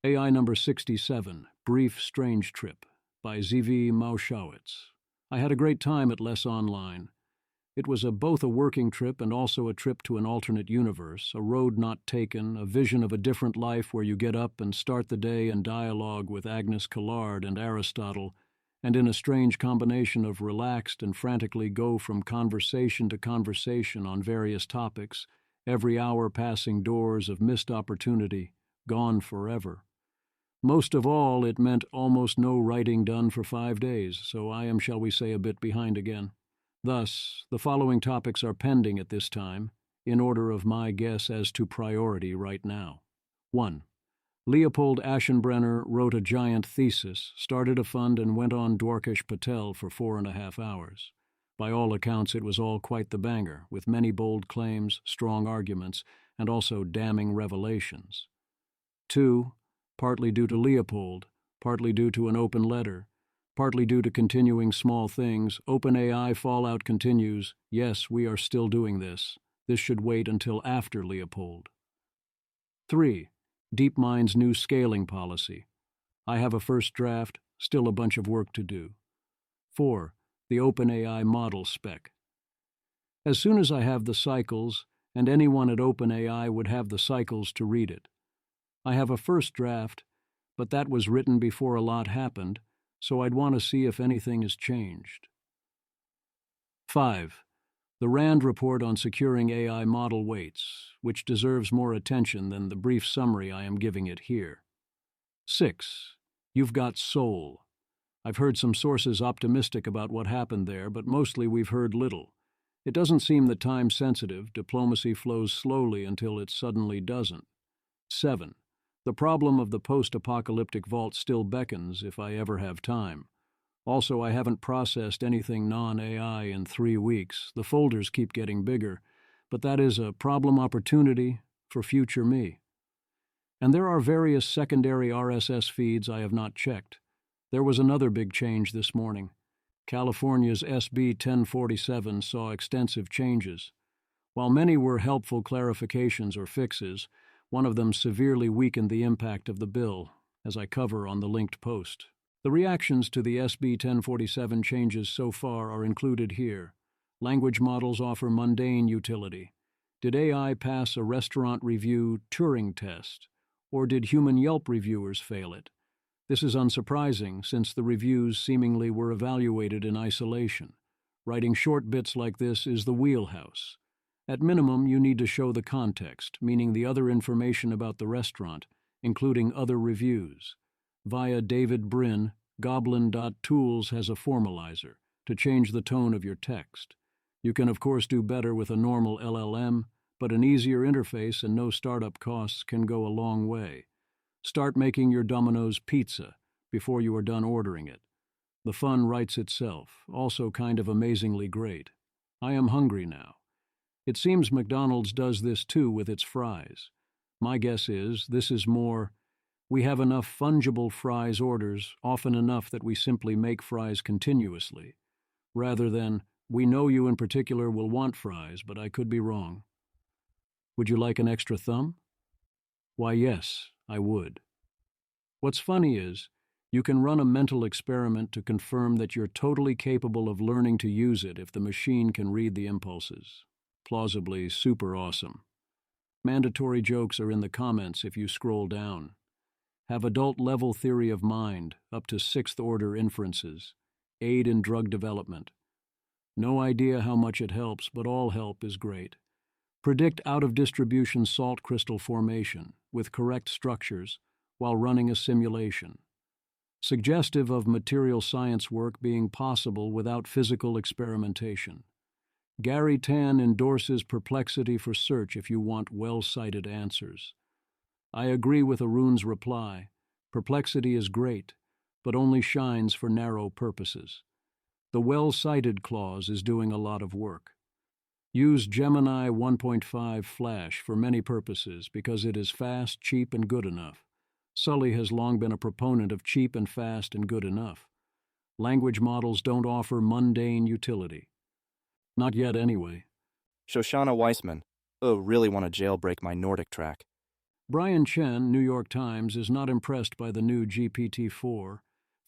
AI number 67, Brief Strange Trip, by Z.V. Mowshowitz. I had a great time at Less Online. It was both a working trip and also a trip to an alternate universe, a road not taken, a vision of a different life where you get up and start the day in dialogue with Agnes Callard and Aristotle, and in a strange combination of relaxed and frantically go from conversation to conversation on various topics, every hour passing doors of missed opportunity, gone forever. Most of all, it meant almost no writing done for 5 days, so I am, shall we say, a bit behind again. Thus, the following topics are pending at this time, in order of my guess as to priority right now. 1. Leopold Aschenbrenner wrote a giant thesis, started a fund, and went on Dwarkesh Patel for 4.5 hours. By all accounts, it was all quite the banger, with many bold claims, strong arguments, and also damning revelations. 2. Partly due to Leopold, partly due to an open letter, partly due to continuing small things, OpenAI fallout continues. Yes, we are still doing this. This should wait until after Leopold. 3. DeepMind's new scaling policy. I have a first draft, still a bunch of work to do. 4. The OpenAI model spec. As soon as I have the cycles, and anyone at OpenAI would have the cycles to read it. I have a first draft, but that was written before a lot happened, so I'd want to see if anything has changed. 5. The RAND report on securing AI model weights, which deserves more attention than the brief summary I am giving it here. 6. You've got Soul. I've heard some sources optimistic about what happened there, but mostly we've heard little. It doesn't seem that time-sensitive, diplomacy flows slowly until it suddenly doesn't. 7. The problem of the post-apocalyptic vault still beckons if I ever have time. Also, I haven't processed anything non-AI in 3 weeks. The folders keep getting bigger, but that is a problem opportunity for future me. And there are various secondary RSS feeds I have not checked. There was another big change this morning. California's SB 1047 saw extensive changes. While many were helpful clarifications or fixes, one of them severely weakened the impact of the bill, as I cover on the linked post. The reactions to the SB 1047 changes so far are included here. Language models offer mundane utility. Did AI pass a restaurant review Turing test, or did human Yelp reviewers fail it? This is unsurprising, since the reviews seemingly were evaluated in isolation. Writing short bits like this is the wheelhouse. At minimum, you need to show the context, meaning the other information about the restaurant, including other reviews. Via David Brin, Goblin.Tools has a formalizer to change the tone of your text. You can of course do better with a normal LLM, but an easier interface and no startup costs can go a long way. Start making your Domino's pizza before you are done ordering it. The fun writes itself, also kind of amazingly great. I am hungry now. It seems McDonald's does this too with its fries. My guess is this is more, we have enough fungible fries orders, often enough that we simply make fries continuously, rather than, we know you in particular will want fries, but I could be wrong. Would you like an extra thumb? Why, yes, I would. What's funny is, you can run a mental experiment to confirm that you're totally capable of learning to use it if the machine can read the impulses. Plausibly super awesome. Mandatory jokes are in the comments if you scroll down. Have adult-level theory of mind, up to 6th-order inferences. Aid in drug development. No idea how much it helps, but all help is great. Predict out-of-distribution salt crystal formation, with correct structures, while running a simulation. Suggestive of material science work being possible without physical experimentation. Gary Tan endorses Perplexity for search if you want well-cited answers. I agree with Arun's reply. Perplexity is great, but only shines for narrow purposes. The well-cited clause is doing a lot of work. Use Gemini 1.5 Flash for many purposes because it is fast, cheap, and good enough. Sully has long been a proponent of cheap and fast and good enough. Language models don't offer mundane utility. Not yet, anyway. Shoshana Weissman. Oh, really want to jailbreak my Nordic track. Brian Chen, New York Times, is not impressed by the new GPT-4,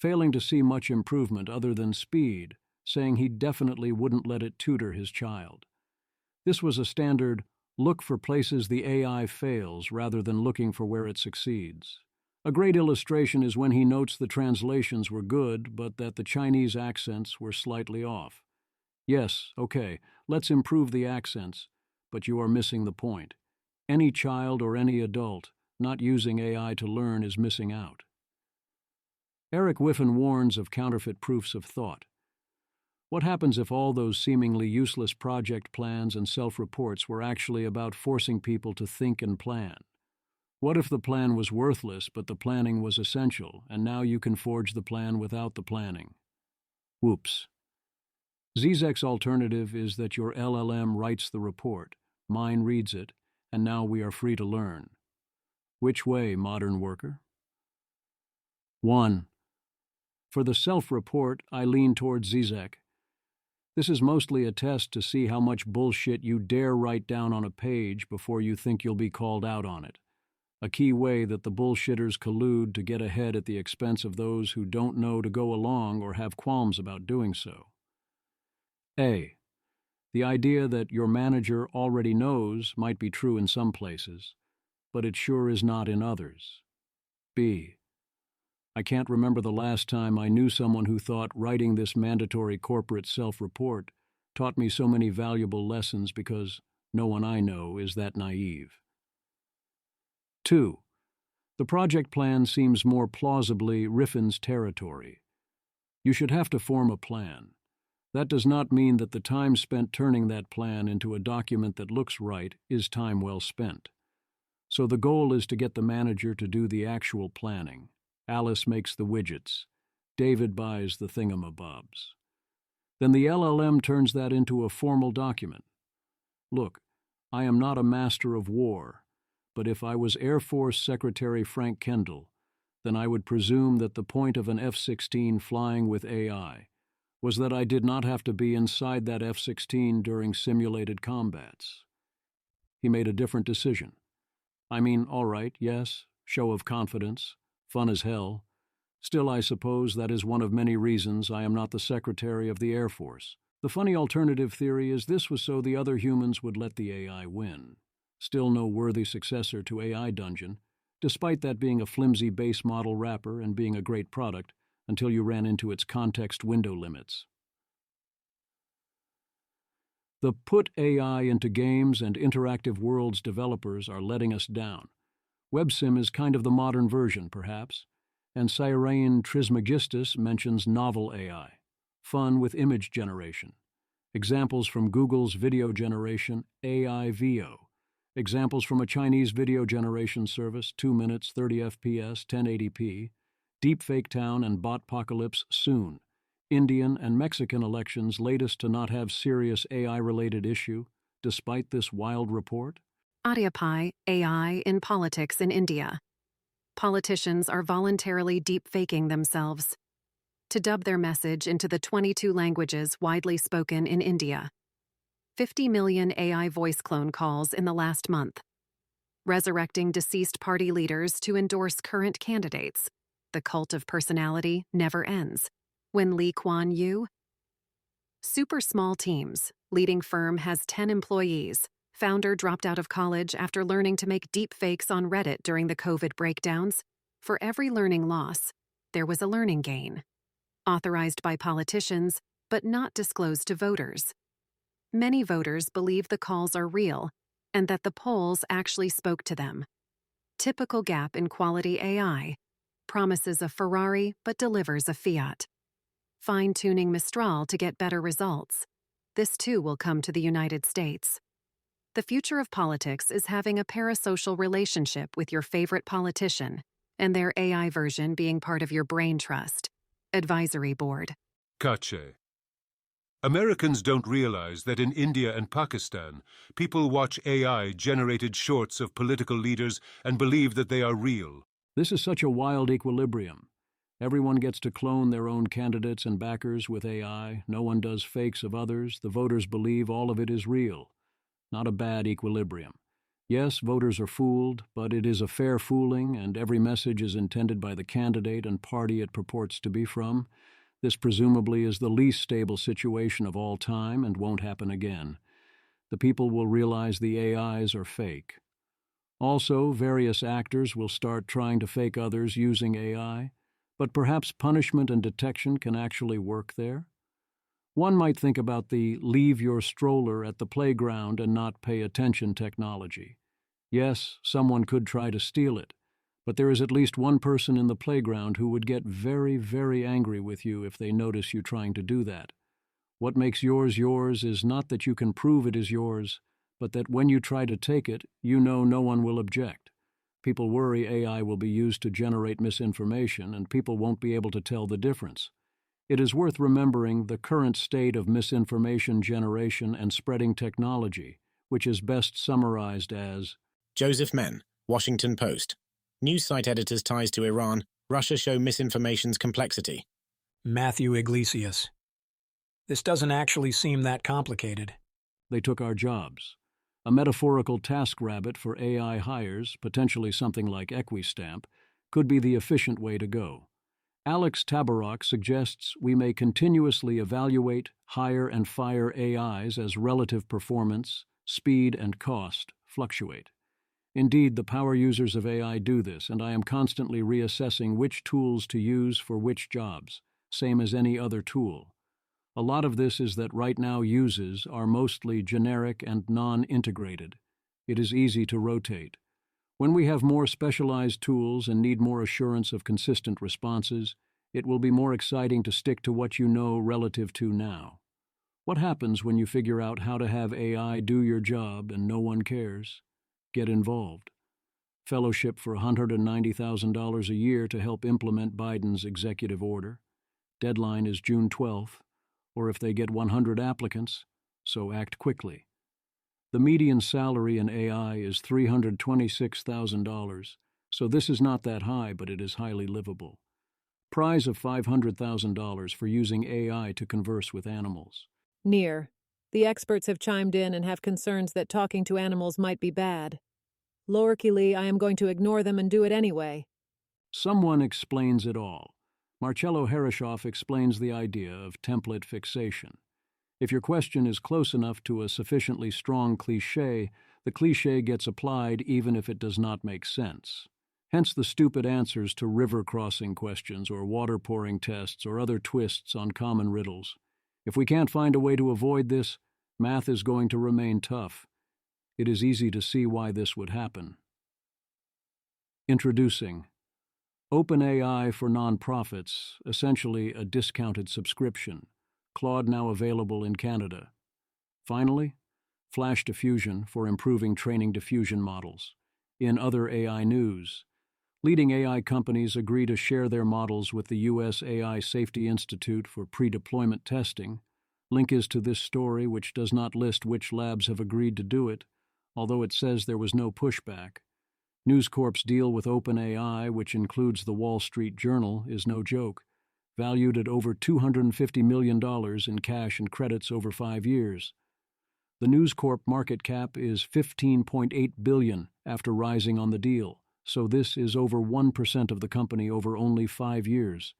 failing to see much improvement other than speed, saying he definitely wouldn't let it tutor his child. This was a standard look for places the AI fails rather than looking for where it succeeds. A great illustration is when he notes the translations were good, but that the Chinese accents were slightly off. Yes, okay, let's improve the accents, but you are missing the point. Any child or any adult not using AI to learn is missing out. Eric Whiffen warns of counterfeit proofs of thought. What happens if all those seemingly useless project plans and self-reports were actually about forcing people to think and plan? What if the plan was worthless, but the planning was essential, and now you can forge the plan without the planning? Whoops. Zizek's alternative is that your LLM writes the report, mine reads it, and now we are free to learn. Which way, modern worker? 1. For the self-report, I lean towards Zizek. This is mostly a test to see how much bullshit you dare write down on a page before you think you'll be called out on it. A key way that the bullshitters collude to get ahead at the expense of those who don't know to go along or have qualms about doing so. A. The idea that your manager already knows might be true in some places, but it sure is not in others. B. I can't remember the last time I knew someone who thought writing this mandatory corporate self-report taught me so many valuable lessons because no one I know is that naive. 2. The project plan seems more plausibly Riffin's territory. You should have to form a plan. That does not mean that the time spent turning that plan into a document that looks right is time well spent. So the goal is to get the manager to do the actual planning. Alice makes the widgets. David buys the thingamabobs. Then the LLM turns that into a formal document. Look, I am not a master of war, but if I was Air Force Secretary Frank Kendall, then I would presume that the point of an F-16 flying with AI was that I did not have to be inside that F-16 during simulated combats. He made a different decision. I mean, all right, yes, show of confidence, fun as hell. Still, I suppose that is one of many reasons I am not the Secretary of the Air Force. The funny alternative theory is this was so the other humans would let the AI win. Still no worthy successor to AI Dungeon, despite that being a flimsy base model wrapper and being a great product, until you ran into its context window limits. The put AI into games and interactive worlds developers are letting us down. WebSim is kind of the modern version, perhaps, and Cyraean Trismegistus mentions novel AI, fun with image generation. Examples from Google's video generation, AI VO. Examples from a Chinese video generation service, 2 minutes, 30 FPS, 1080p. Deepfake Town and Botpocalypse soon. Indian and Mexican elections latest to not have serious AI-related issue, despite this wild report? AudioPie, AI in politics in India. Politicians are voluntarily deepfaking themselves to dub their message into the 22 languages widely spoken in India. 50 million AI voice clone calls in the last month. Resurrecting deceased party leaders to endorse current candidates. The cult of personality never ends. When Lee Kuan Yew? Super small teams. Leading firm has 10 employees. Founder dropped out of college after learning to make deepfakes on Reddit during the COVID breakdowns. For every learning loss, there was a learning gain. Authorized by politicians, but not disclosed to voters. Many voters believe the calls are real and that the polls actually spoke to them. Typical gap in quality AI. Promises a Ferrari but delivers a Fiat. Fine-tuning Mistral to get better results. This too will come to the United States. The future of politics is having a parasocial relationship with your favorite politician, and their AI version being part of your brain trust. Advisory board. Kache. Americans don't realize that in India and Pakistan, people watch AI-generated shorts of political leaders and believe that they are real. This is such a wild equilibrium. Everyone gets to clone their own candidates and backers with AI. No one does fakes of others. The voters believe all of it is real. Not a bad equilibrium. Yes, voters are fooled, but it is a fair fooling, and every message is intended by the candidate and party it purports to be from. This presumably is the least stable situation of all time and won't happen again. The people will realize the AIs are fake. Also, various actors will start trying to fake others using AI, but perhaps punishment and detection can actually work there. One might think about the leave your stroller at the playground and not pay attention technology. Yes, someone could try to steal it, but there is at least one person in the playground who would get very, very angry with you if they notice you trying to do that. What makes yours yours is not that you can prove it is yours, but that when you try to take it, you know no one will object. People worry AI will be used to generate misinformation, and people won't be able to tell the difference. It is worth remembering the current state of misinformation generation and spreading technology, which is best summarized as Joseph Menn, Washington Post. News site editor's ties to Iran, Russia show misinformation's complexity. Matthew Iglesias. This doesn't actually seem that complicated. they took our jobs. A metaphorical TaskRabbit for AI hires, potentially something like Equistamp, could be the efficient way to go. Alex Tabarrok suggests we may continuously evaluate, hire, and fire AIs as relative performance, speed, and cost fluctuate. Indeed, the power users of AI do this, and I am constantly reassessing which tools to use for which jobs, same as any other tool. A lot of this is that right now uses are mostly generic and non-integrated. It is easy to rotate. When we have more specialized tools and need more assurance of consistent responses, it will be more exciting to stick to what you know relative to now. What happens when you figure out how to have AI do your job and no one cares? Get involved. Fellowship for $190,000 a year to help implement Biden's executive order. Deadline is June 12th, or if they get 100 applicants, so act quickly. The median salary in AI is $326,000, so this is not that high, but it is highly livable. Prize of $500,000 for using AI to converse with animals. Near. The experts have chimed in and have concerns that talking to animals might be bad. Lorikili, I am going to ignore them and do it anyway. Someone explains it all. Marcello Herreshoff explains the idea of template fixation. If your question is close enough to a sufficiently strong cliché, the cliché gets applied even if it does not make sense. Hence the stupid answers to river crossing questions or water pouring tests or other twists on common riddles. If we can't find a way to avoid this, math is going to remain tough. It is easy to see why this would happen. Introducing OpenAI for nonprofits, essentially a discounted subscription. Claude now available in Canada. Finally, Flash Diffusion for improving training diffusion models. In other AI news, leading AI companies agree to share their models with the U.S. AI Safety Institute for pre-deployment testing. Link is to this story, which does not list which labs have agreed to do it, although it says there was no pushback. News Corp's deal with OpenAI, which includes the Wall Street Journal, is no joke, valued at over $250 million in cash and credits over 5 years. The News Corp market cap is $15.8 billion after rising on the deal, so this is over 1% of the company over only 5 years.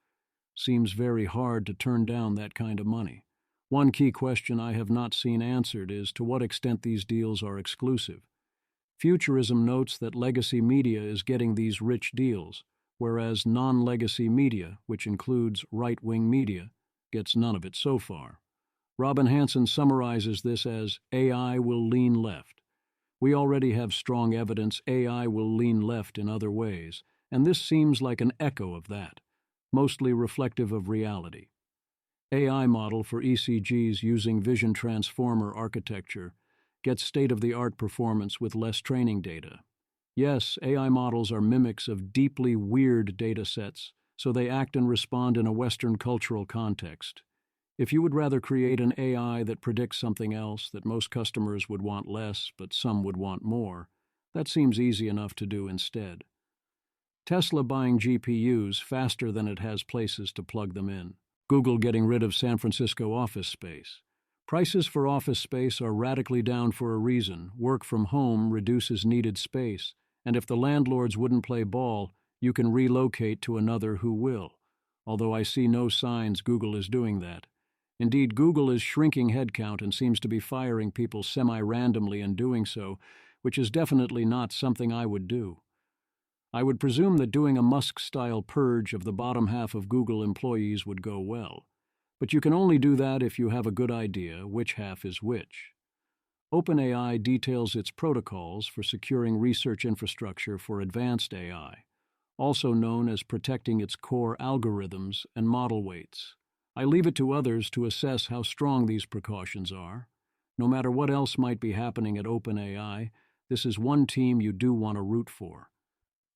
Seems very hard to turn down that kind of money. One key question I have not seen answered is to what extent these deals are exclusive. Futurism notes that legacy media is getting these rich deals, whereas non-legacy media, which includes right-wing media, gets none of it so far. Robin Hanson summarizes this as AI will lean left. We already have strong evidence AI will lean left in other ways, and this seems like an echo of that, mostly reflective of reality. AI model for ECGs using vision transformer architecture gets state-of-the-art performance with less training data. Yes, AI models are mimics of deeply weird data sets, so they act and respond in a Western cultural context. If you would rather create an AI that predicts something else that most customers would want less, but some would want more, that seems easy enough to do instead. Tesla buying GPUs faster than it has places to plug them in. Google getting rid of San Francisco office space. Prices for office space are radically down for a reason. Work from home reduces needed space, and if the landlords wouldn't play ball, you can relocate to another who will. Although I see no signs Google is doing that. Indeed, Google is shrinking headcount and seems to be firing people semi-randomly in doing so, which is definitely not something I would do. I would presume that doing a Musk-style purge of the bottom half of Google employees would go well. But you can only do that if you have a good idea which half is which. OpenAI details its protocols for securing research infrastructure for advanced AI, also known as protecting its core algorithms and model weights. I leave it to others to assess how strong these precautions are. No matter what else might be happening at OpenAI, this is one team you do want to root for.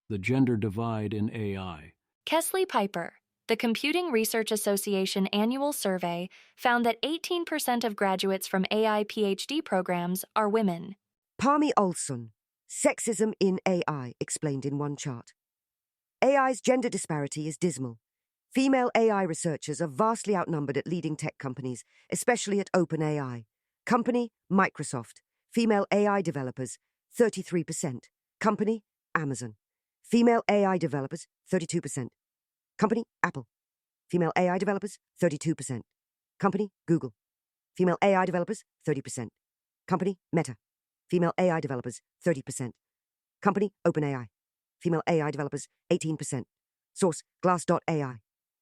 The gender divide in AI. Kesley Piper, the Computing Research Association annual survey found that 18% of graduates from AI PhD programs are women. Parmi Olson, Sexism in AI, explained in one chart. AI's gender disparity is dismal. Female AI researchers are vastly outnumbered at leading tech companies, especially at OpenAI. Company, Microsoft. Female AI developers, 33%. Company, Amazon. Female AI developers, 32%. Company, Apple. Female AI developers, 32%. Company, Google. Female AI developers, 30%. Company, Meta. Female AI developers, 30%. Company, OpenAI. Female AI developers, 18%. Source, Glass.ai.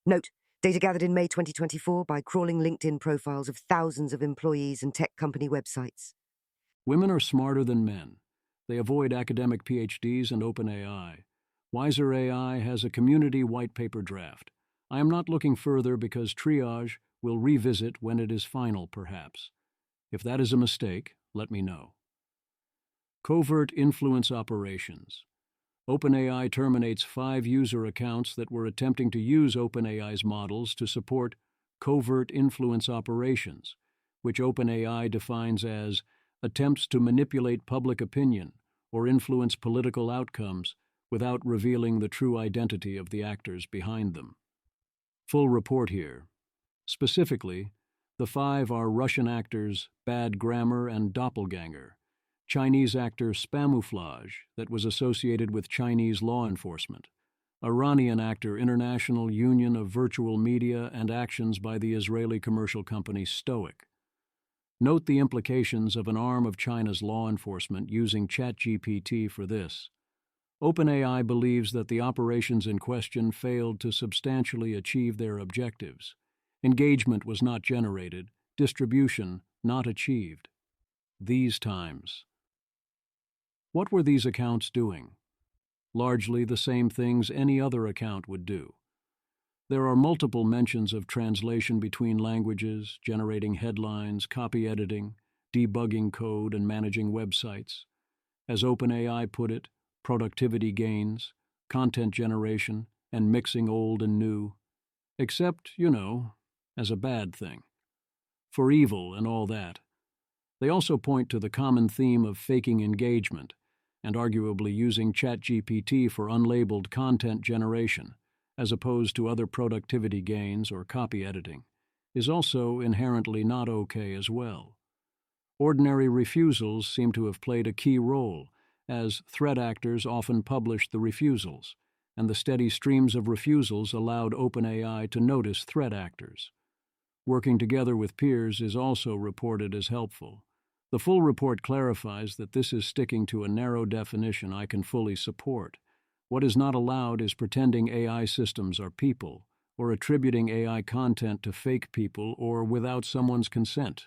Note, data gathered in May 2024 by crawling LinkedIn profiles of thousands of employees and tech company websites. Women are smarter than men. They avoid academic PhDs and OpenAI. Wiser AI has a community white paper draft. I am not looking further because triage will revisit when it is final, perhaps. If that is a mistake, let me know. Covert influence operations. OpenAI terminates 5 user accounts that were attempting to use OpenAI's models to support covert influence operations, which OpenAI defines as attempts to manipulate public opinion or influence political outcomes without revealing the true identity of the actors behind them. Full report here. Specifically, the 5 are Russian actors Bad Grammar and Doppelganger, Chinese actor Spamouflage that was associated with Chinese law enforcement, Iranian actor International Union of Virtual Media and actions by the Israeli commercial company Stoic. Note the implications of an arm of China's law enforcement using ChatGPT for this. OpenAI believes that the operations in question failed to substantially achieve their objectives. Engagement was not generated, distribution not achieved. These times. What were these accounts doing? Largely the same things any other account would do. There are multiple mentions of translation between languages, generating headlines, copy editing, debugging code, and managing websites. As OpenAI put it, productivity gains, content generation, and mixing old and new. Except, as a bad thing. For evil and all that. They also point to the common theme of faking engagement, and arguably using ChatGPT for unlabeled content generation, as opposed to other productivity gains or copy editing, is also inherently not okay as well. Ordinary refusals seem to have played a key role, as threat actors often published the refusals, and the steady streams of refusals allowed OpenAI to notice threat actors. Working together with peers is also reported as helpful. The full report clarifies that this is sticking to a narrow definition I can fully support. What is not allowed is pretending AI systems are people, or attributing AI content to fake people or without someone's consent.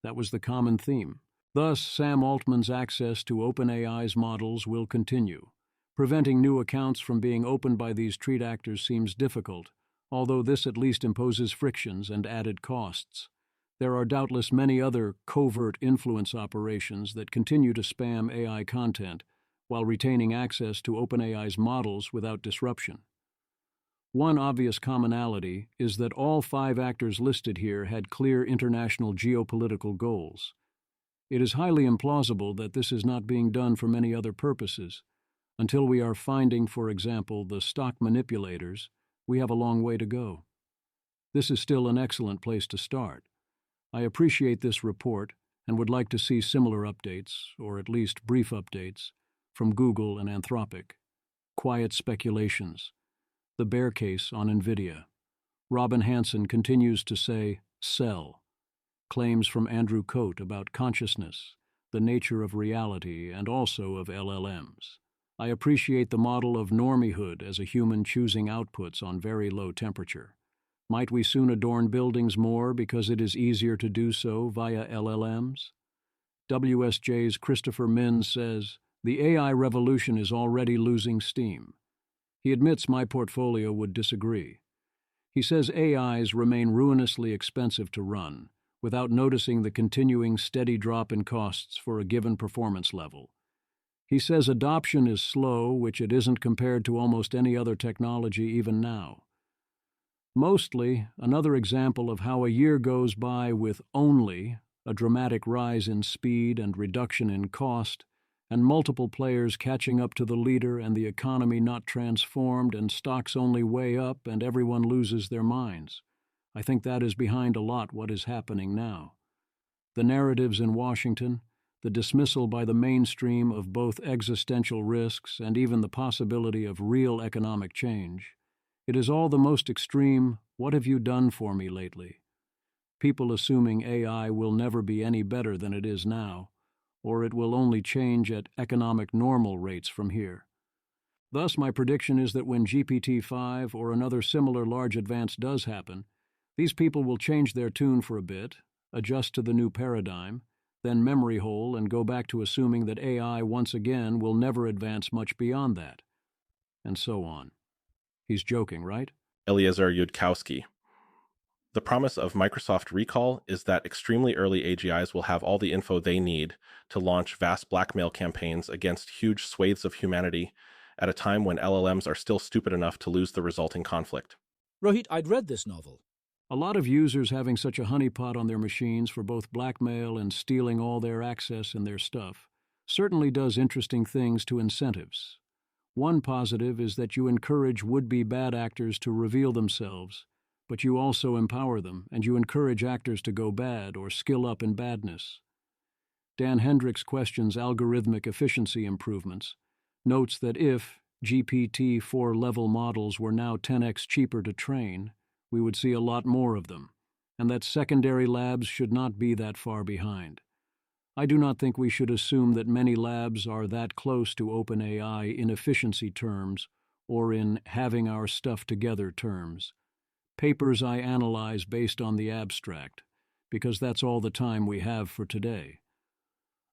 That was the common theme. Thus, Sam Altman's access to OpenAI's models will continue. Preventing new accounts from being opened by these treat actors seems difficult, although this at least imposes frictions and added costs. There are doubtless many other covert influence operations that continue to spam AI content while retaining access to OpenAI's models without disruption. One obvious commonality is that all 5 actors listed here had clear international geopolitical goals. It is highly implausible that this is not being done for many other purposes. Until we are finding, for example, the stock manipulators, we have a long way to go. This is still an excellent place to start. I appreciate this report and would like to see similar updates, or at least brief updates, from Google and Anthropic. Quiet speculations. The bear case on NVIDIA. Robin Hanson continues to say, sell. Claims from Andrew Coate about consciousness, the nature of reality, and also of LLMs. I appreciate the model of normiehood as a human choosing outputs on very low temperature. Might we soon adorn buildings more because it is easier to do so via LLMs? WSJ's Christopher Minns says, the AI revolution is already losing steam. He admits my portfolio would disagree. He says AIs remain ruinously expensive to run, without noticing the continuing steady drop in costs for a given performance level. He says adoption is slow, which it isn't compared to almost any other technology even now. Mostly, another example of how a year goes by with only a dramatic rise in speed and reduction in cost, and multiple players catching up to the leader and the economy not transformed and stocks only way up and everyone loses their minds. I think that is behind a lot what is happening now. The narratives in Washington, the dismissal by the mainstream of both existential risks and even the possibility of real economic change. It is all the most extreme, what have you done for me lately? People assuming AI will never be any better than it is now, or it will only change at economic normal rates from here. Thus, my prediction is that when GPT-5 or another similar large advance does happen, these people will change their tune for a bit, adjust to the new paradigm, then memory hole and go back to assuming that AI once again will never advance much beyond that, and so on. He's joking, right? Eliezer Yudkowsky. The promise of Microsoft Recall is that extremely early AGIs will have all the info they need to launch vast blackmail campaigns against huge swathes of humanity at a time when LLMs are still stupid enough to lose the resulting conflict. Rohit, I'd read this novel. A lot of users having such a honeypot on their machines for both blackmail and stealing all their access and their stuff certainly does interesting things to incentives. One positive is that you encourage would-be bad actors to reveal themselves, but you also empower them, and you encourage actors to go bad or skill up in badness. Dan Hendricks questions algorithmic efficiency improvements, notes that if GPT-4 level models were now 10x cheaper to train, we would see a lot more of them, and that secondary labs should not be that far behind. I do not think we should assume that many labs are that close to OpenAI in efficiency terms or in having our stuff together terms. Papers I analyze based on the abstract, because that's all the time we have for today.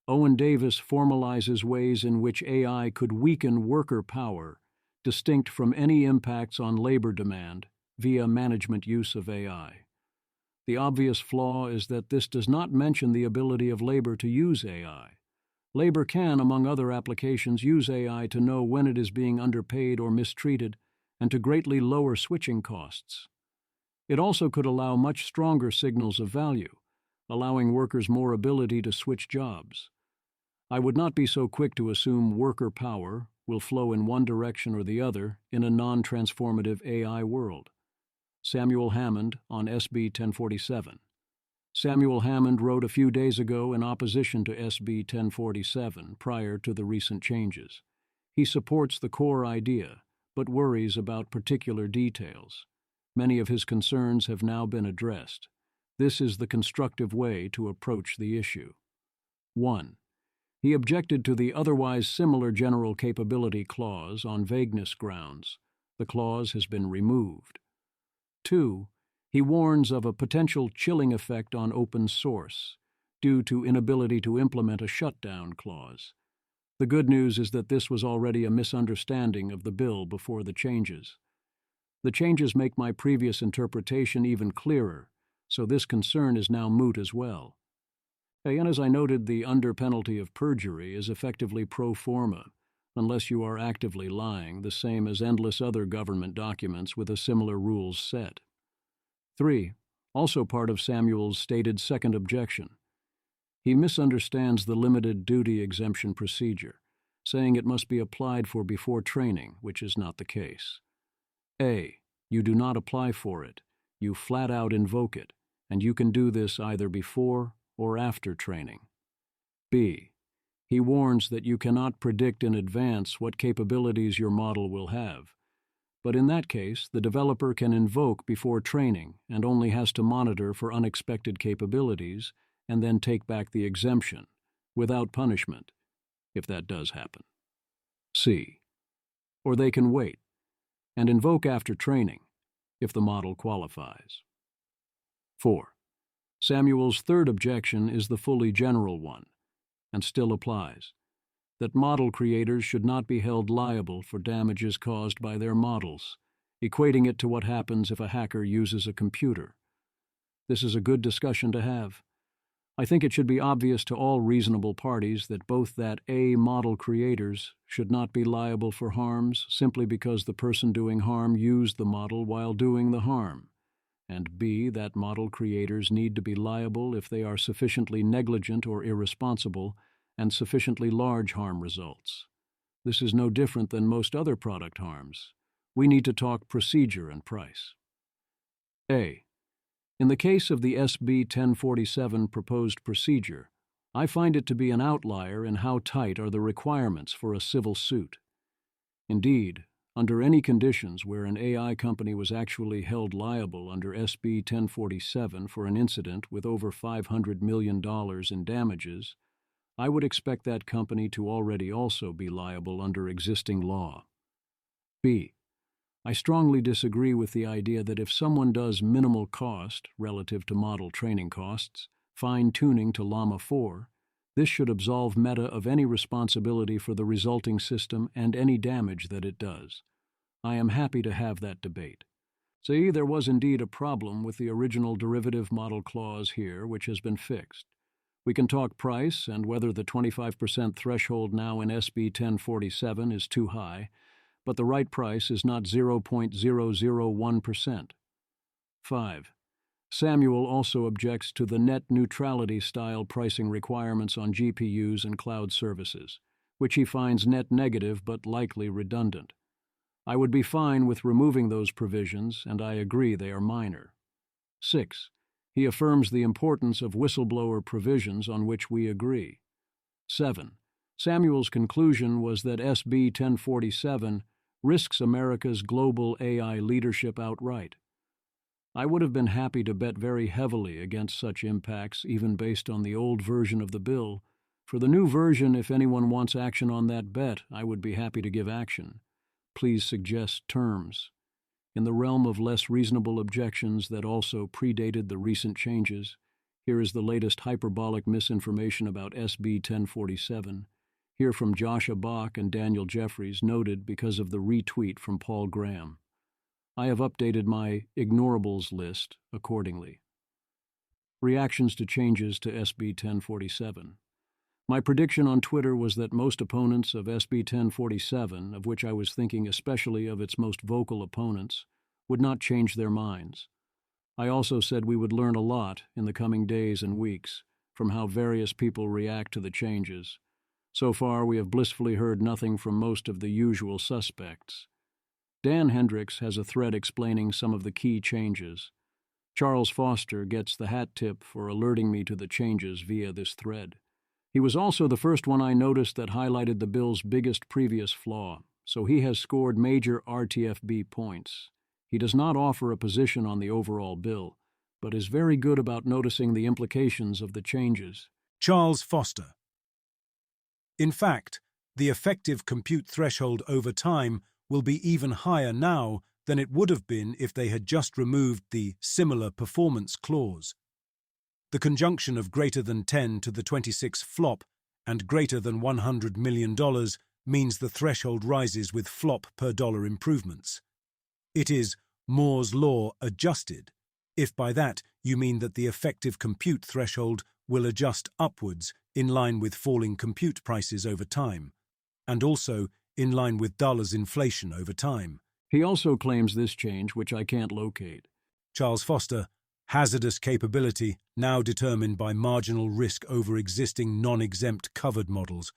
Owen Davis formalizes ways in which AI could weaken worker power, distinct from any impacts on labor demand, via management use of AI. The obvious flaw is that this does not mention the ability of labor to use AI. Labor can, among other applications, use AI to know when it is being underpaid or mistreated and to greatly lower switching costs. It also could allow much stronger signals of value, allowing workers more ability to switch jobs. I would not be so quick to assume worker power will flow in one direction or the other in a non-transformative AI world. Samuel Hammond on SB 1047. Samuel Hammond wrote a few days ago in opposition to SB 1047 prior to the recent changes. He supports the core idea, but worries about particular details. Many of his concerns have now been addressed. This is the constructive way to approach the issue. 1. He objected to the otherwise similar general capability clause on vagueness grounds. The clause has been removed. 2. He warns of a potential chilling effect on open source due to inability to implement a shutdown clause. The good news is that this was already a misunderstanding of the bill before the changes. The changes make my previous interpretation even clearer, so this concern is now moot as well. And as I noted, the under penalty of perjury is effectively pro forma, unless you are actively lying, the same as endless other government documents with a similar rules set. 3. Also part of Samuel's stated second objection. He misunderstands the limited duty exemption procedure, saying it must be applied for before training, which is not the case. A. You do not apply for it. You flat out invoke it, and you can do this either before or after training. B. He warns that you cannot predict in advance what capabilities your model will have. But in that case, the developer can invoke before training and only has to monitor for unexpected capabilities and then take back the exemption, without punishment, if that does happen. C. Or they can wait and invoke after training, if the model qualifies. 4. Samuel's third objection is the fully general one, and still applies, that model creators should not be held liable for damages caused by their models, equating it to what happens if a hacker uses a computer. This is a good discussion to have. I think it should be obvious to all reasonable parties that both that A, model creators should not be liable for harms simply because the person doing harm used the model while doing the harm, and B, that model creators need to be liable if they are sufficiently negligent or irresponsible and sufficiently large harm results. This is no different than most other product harms. We need to talk procedure and price. A. In the case of the SB 1047 proposed procedure, I find it to be an outlier in how tight are the requirements for a civil suit. Indeed, under any conditions where an AI company was actually held liable under SB 1047 for an incident with over $500 million in damages, I would expect that company to already also be liable under existing law. B. I strongly disagree with the idea that if someone does minimal cost relative to model training costs, fine-tuning to Llama 4, this should absolve Meta of any responsibility for the resulting system and any damage that it does. I am happy to have that debate. See, there was indeed a problem with the original derivative model clause here, which has been fixed. We can talk price and whether the 25% threshold now in SB 1047 is too high, but the right price is not 0.001%. 5. Samuel also objects to the net neutrality-style pricing requirements on GPUs and cloud services, which he finds net negative but likely redundant. I would be fine with removing those provisions, and I agree they are minor. 6. He affirms the importance of whistleblower provisions on which we agree. 7. Samuel's conclusion was that SB 1047 risks America's global AI leadership outright. I would have been happy to bet very heavily against such impacts, even based on the old version of the bill. For the new version, if anyone wants action on that bet, I would be happy to give action. Please suggest terms. In the realm of less reasonable objections that also predated the recent changes, here is the latest hyperbolic misinformation about SB 1047. Here from Joshua Bach and Daniel Jeffries, noted because of the retweet from Paul Graham. I have updated my ignorables list accordingly. Reactions to changes to SB 1047. My prediction on Twitter was that most opponents of SB 1047, of which I was thinking especially of its most vocal opponents, would not change their minds. I also said we would learn a lot in the coming days and weeks from how various people react to the changes. So far, we have blissfully heard nothing from most of the usual suspects. Dan Hendricks has a thread explaining some of the key changes. Charles Foster gets the hat tip for alerting me to the changes via this thread. He was also the first one I noticed that highlighted the bill's biggest previous flaw, so he has scored major RTFB points. He does not offer a position on the overall bill, but is very good about noticing the implications of the changes. Charles Foster. In fact, the effective compute threshold over time will be even higher now than it would have been if they had just removed the similar performance clause. The conjunction of greater than 10 to the 26 flop and greater than $100 million means the threshold rises with flop per dollar improvements. It is Moore's law adjusted, if by that you mean that the effective compute threshold will adjust upwards in line with falling compute prices over time, and also in line with dollars inflation over time. He also claims this change, which I can't locate. Charles Foster, hazardous capability now determined by marginal risk over existing non-exempt covered models.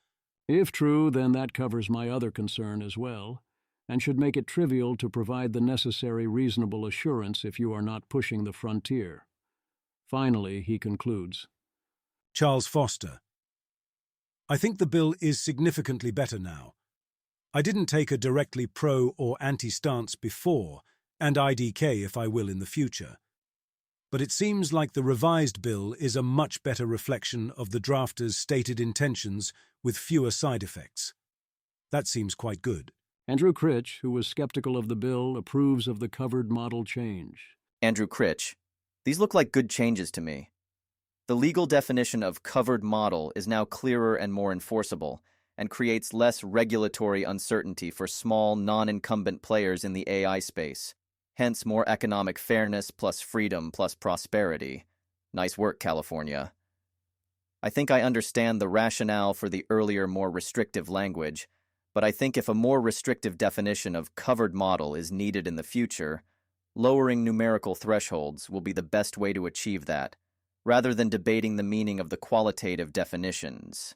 If true, then that covers my other concern as well, and should make it trivial to provide the necessary reasonable assurance if you are not pushing the frontier. Finally, he concludes. Charles Foster. I think the bill is significantly better now. I didn't take a directly pro or anti stance before, and IDK if I will in the future. But it seems like the revised bill is a much better reflection of the drafters' stated intentions with fewer side effects. That seems quite good. Andrew Critch, who was skeptical of the bill, approves of the covered model change. Andrew Critch. These look like good changes to me. The legal definition of covered model is now clearer and more enforceable, and creates less regulatory uncertainty for small, non-incumbent players in the AI space. Hence, more economic fairness plus freedom plus prosperity. Nice work, California. I think I understand the rationale for the earlier, more restrictive language, but I think if a more restrictive definition of covered model is needed in the future, lowering numerical thresholds will be the best way to achieve that, rather than debating the meaning of the qualitative definitions.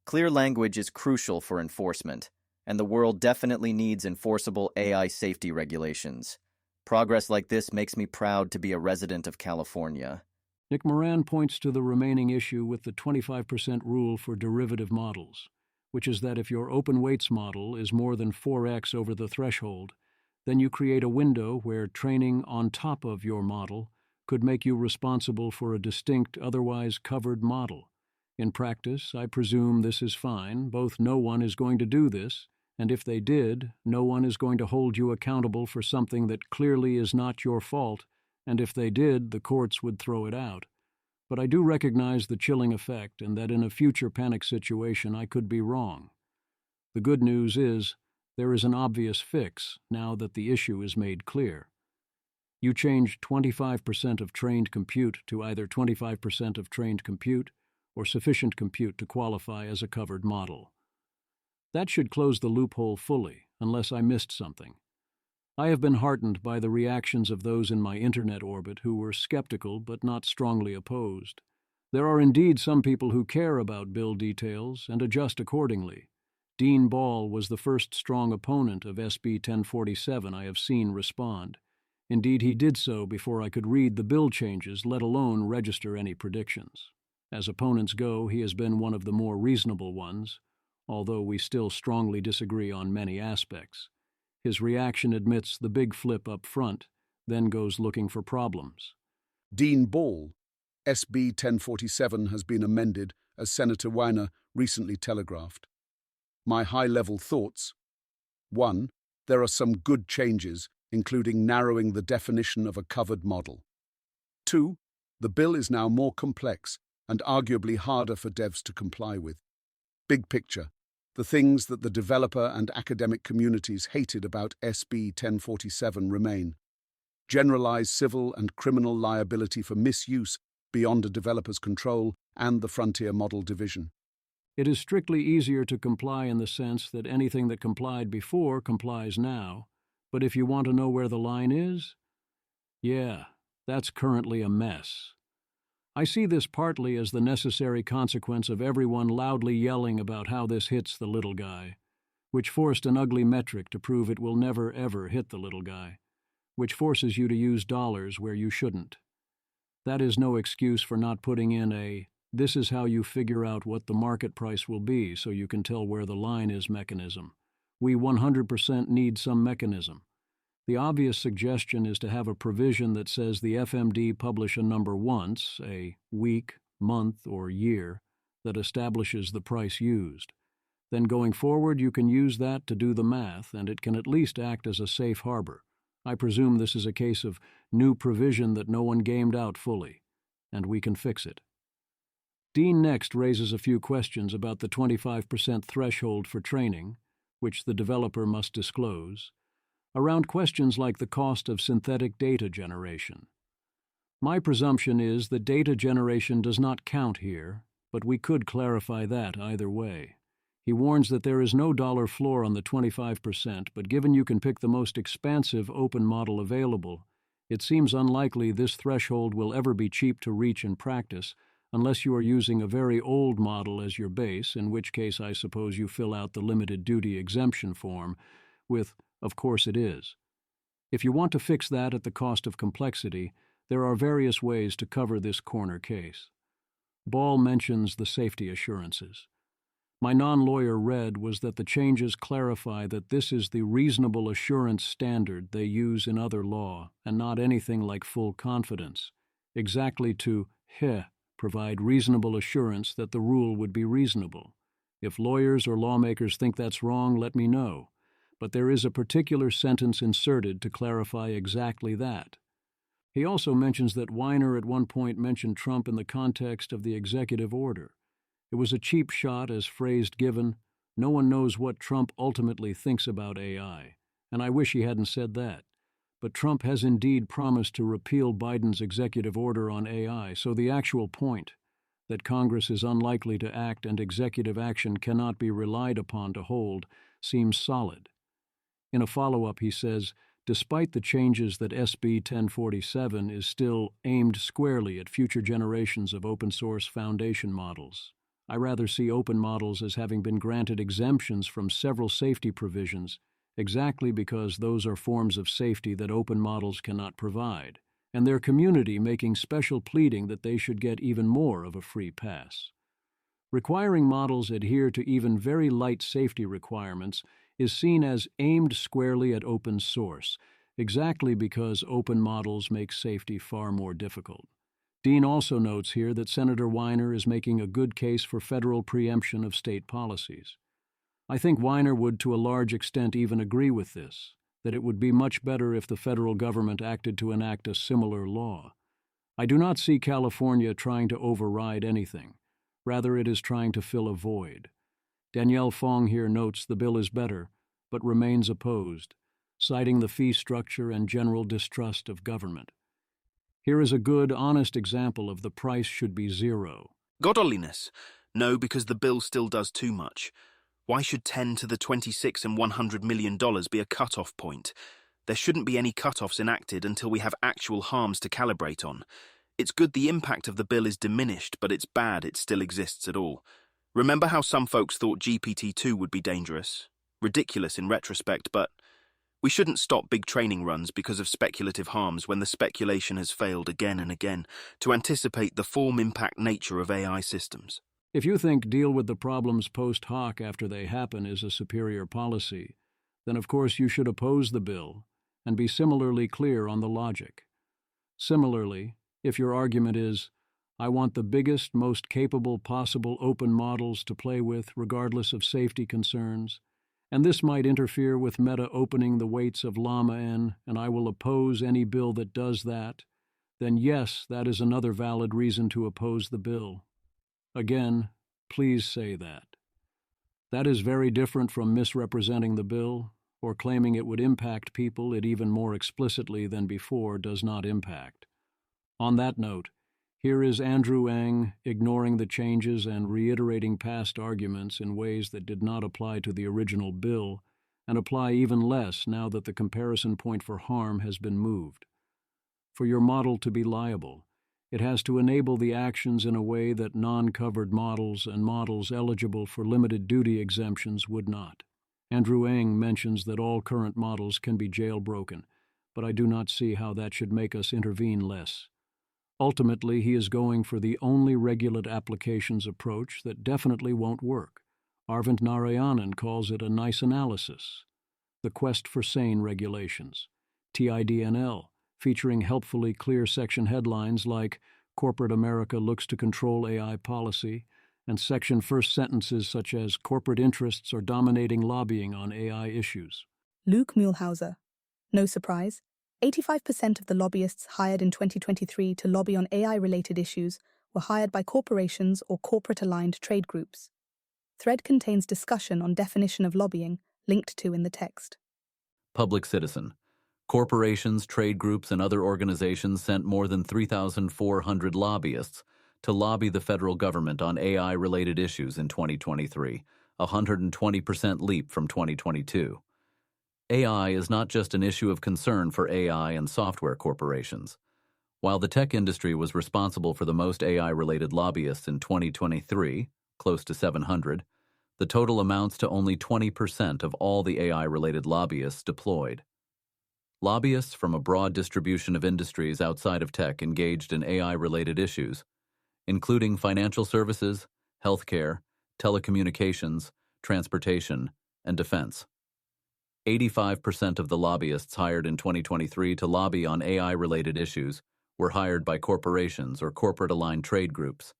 Clear language is crucial for enforcement, and the world definitely needs enforceable AI safety regulations. Progress like this makes me proud to be a resident of California. Nick Moran points to the remaining issue with the 25% rule for derivative models, which is that if your open weights model is more than 4x over the threshold, then you create a window where training on top of your model could make you responsible for a distinct, otherwise covered model. In practice, I presume this is fine. Both no one is going to do this, and if they did, no one is going to hold you accountable for something that clearly is not your fault, and if they did, the courts would throw it out. But I do recognize the chilling effect, and that in a future panic situation I could be wrong. The good news is, there is an obvious fix now that the issue is made clear. You change 25% of trained compute to either 25% of trained compute or sufficient compute to qualify as a covered model. That should close the loophole fully, unless I missed something. I have been heartened by the reactions of those in my internet orbit who were skeptical but not strongly opposed. There are indeed some people who care about bill details and adjust accordingly. Dean Ball was the first strong opponent of SB 1047 I have seen respond. Indeed, he did so before I could read the bill changes, let alone register any predictions. As opponents go, he has been one of the more reasonable ones, although we still strongly disagree on many aspects. His reaction admits the big flip up front, then goes looking for problems. Dean Ball. SB 1047 has been amended, as Senator Weiner recently telegraphed. My high-level thoughts. 1. There are some good changes, including narrowing the definition of a covered model. 2. The bill is now more complex and arguably harder for devs to comply with. Big picture. The things that the developer and academic communities hated about SB 1047 remain. Generalized civil and criminal liability for misuse beyond a developer's control and the frontier model division. It is strictly easier to comply in the sense that anything that complied before complies now, but if you want to know where the line is, yeah, that's currently a mess. I see this partly as the necessary consequence of everyone loudly yelling about how this hits the little guy, which forced an ugly metric to prove it will never ever hit the little guy, which forces you to use dollars where you shouldn't. That is no excuse for not putting in a "this is how you figure out what the market price will be so you can tell where the line is" mechanism. We 100% need some mechanism. The obvious suggestion is to have a provision that says the FMD publish a number once, a week, month, or year, that establishes the price used. Then going forward you can use that to do the math, and it can at least act as a safe harbor. I presume this is a case of new provision that no one gamed out fully, and we can fix it. Dean next raises a few questions about the 25% threshold for training, which the developer must disclose, around questions like the cost of synthetic data generation. My presumption is that data generation does not count here, but we could clarify that either way. He warns that there is no dollar floor on the 25%, but given you can pick the most expansive open model available, it seems unlikely this threshold will ever be cheap to reach in practice, unless you are using a very old model as your base, in which case I suppose you fill out the limited duty exemption form with "of course it is." If you want to fix that at the cost of complexity, There are various ways to cover this corner case. Ball mentions the safety assurances. My non-lawyer read was that the changes clarify that this is the reasonable assurance standard they use in other law, and not anything like full confidence, exactly to provide reasonable assurance that the rule would be reasonable. If lawyers or lawmakers think that's wrong, let me know. But there is a particular sentence inserted to clarify exactly that. He also mentions that Weiner at one point mentioned Trump in the context of the executive order. It was a cheap shot as phrased given. No one knows what Trump ultimately thinks about AI, and I wish he hadn't said that. But Trump has indeed promised to repeal Biden's executive order on AI, so the actual point, that Congress is unlikely to act and executive action cannot be relied upon to hold, seems solid. In a follow-up, he says, despite the changes that SB 1047 is still aimed squarely at future generations of open-source foundation models. I rather see open models as having been granted exemptions from several safety provisions, exactly because those are forms of safety that open models cannot provide, and their community making special pleading that they should get even more of a free pass. Requiring models adhere to even very light safety requirements is seen as aimed squarely at open source, exactly because open models make safety far more difficult. Dean also notes here that Senator Weiner is making a good case for federal preemption of state policies. I think Weiner would to a large extent even agree with this, that it would be much better if the federal government acted to enact a similar law. I do not see California trying to override anything. Rather, it is trying to fill a void. Danielle Fong here notes the bill is better, but remains opposed, citing the fee structure and general distrust of government. Here is a good, honest example of the price should be zero. Godliness. No, because the bill still does too much. Why should 10 to the 26 and $100 million be a cut-off point? There shouldn't be any cut-offs enacted until we have actual harms to calibrate on. It's good the impact of the bill is diminished, but it's bad it still exists at all. Remember how some folks thought GPT-2 would be dangerous? Ridiculous in retrospect, but we shouldn't stop big training runs because of speculative harms when the speculation has failed again and again to anticipate the form-impact nature of AI systems. If you think deal with the problems post hoc after they happen is a superior policy, then of course you should oppose the bill and be similarly clear on the logic. Similarly, if your argument is, I want the biggest, most capable possible open models to play with regardless of safety concerns, and this might interfere with Meta opening the weights of Llama N, and I will oppose any bill that does that, then yes, that is another valid reason to oppose the bill. Again, please say that. That is very different from misrepresenting the bill, or claiming it would impact people it even more explicitly than before does not impact. On that note, here is Andrew Ng ignoring the changes and reiterating past arguments in ways that did not apply to the original bill and apply even less now that the comparison point for harm has been moved. For your model to be liable, it has to enable the actions in a way that non-covered models and models eligible for limited duty exemptions would not. Andrew Ng mentions that all current models can be jailbroken, but I do not see how that should make us intervene less. Ultimately, he is going for the only regulate applications approach that definitely won't work. Arvind Narayanan calls it a nice analysis. The Quest for Sane Regulations, TIDNL, featuring helpfully clear section headlines like Corporate America Looks to Control AI Policy, and section first sentences such as Corporate Interests are Dominating Lobbying on AI Issues. Luke Muehlhauser. No surprise. 85% of the lobbyists hired in 2023 to lobby on AI-related issues were hired by corporations or corporate-aligned trade groups. Thread contains discussion on definition of lobbying, linked to in the text. Public citizen. Corporations, trade groups, and other organizations sent more than 3,400 lobbyists to lobby the federal government on AI-related issues in 2023, a 120% leap from 2022. AI is not just an issue of concern for AI and software corporations. While the tech industry was responsible for the most AI-related lobbyists in 2023, close to 700, the total amounts to only 20% of all the AI-related lobbyists deployed. Lobbyists from a broad distribution of industries outside of tech engaged in AI-related issues, including financial services, healthcare, telecommunications, transportation, and defense. 85% of the lobbyists hired in 2023 to lobby on AI-related issues were hired by corporations or corporate-aligned trade groups.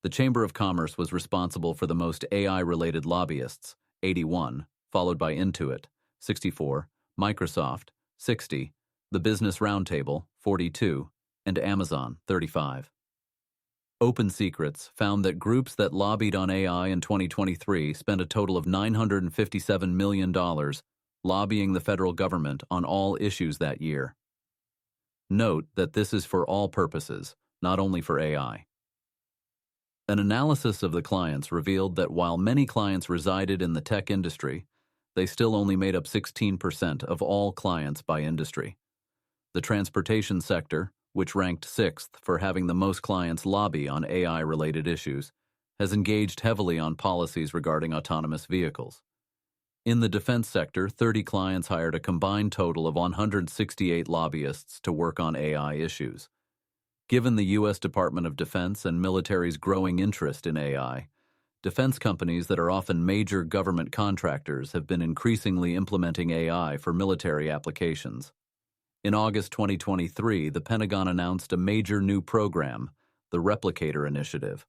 The Chamber of Commerce was responsible for the most AI-related lobbyists, 81, followed by Intuit, 64, Microsoft, 60, the Business Roundtable, 42, and Amazon, 35. Open Secrets found that groups that lobbied on AI in 2023 spent a total of $957 million lobbying the federal government on all issues that year. Note that this is for all purposes, not only for AI. An analysis of the clients revealed that while many clients resided in the tech industry, they still only made up 16% of all clients by industry. The transportation sector, which ranked 6th for having the most clients lobby on AI-related issues, has engaged heavily on policies regarding autonomous vehicles. In the defense sector, 30 clients hired a combined total of 168 lobbyists to work on AI issues. Given the U.S. Department of Defense and military's growing interest in AI, defense companies that are often major government contractors have been increasingly implementing AI for military applications. In August 2023, the Pentagon announced a major new program, the Replicator Initiative,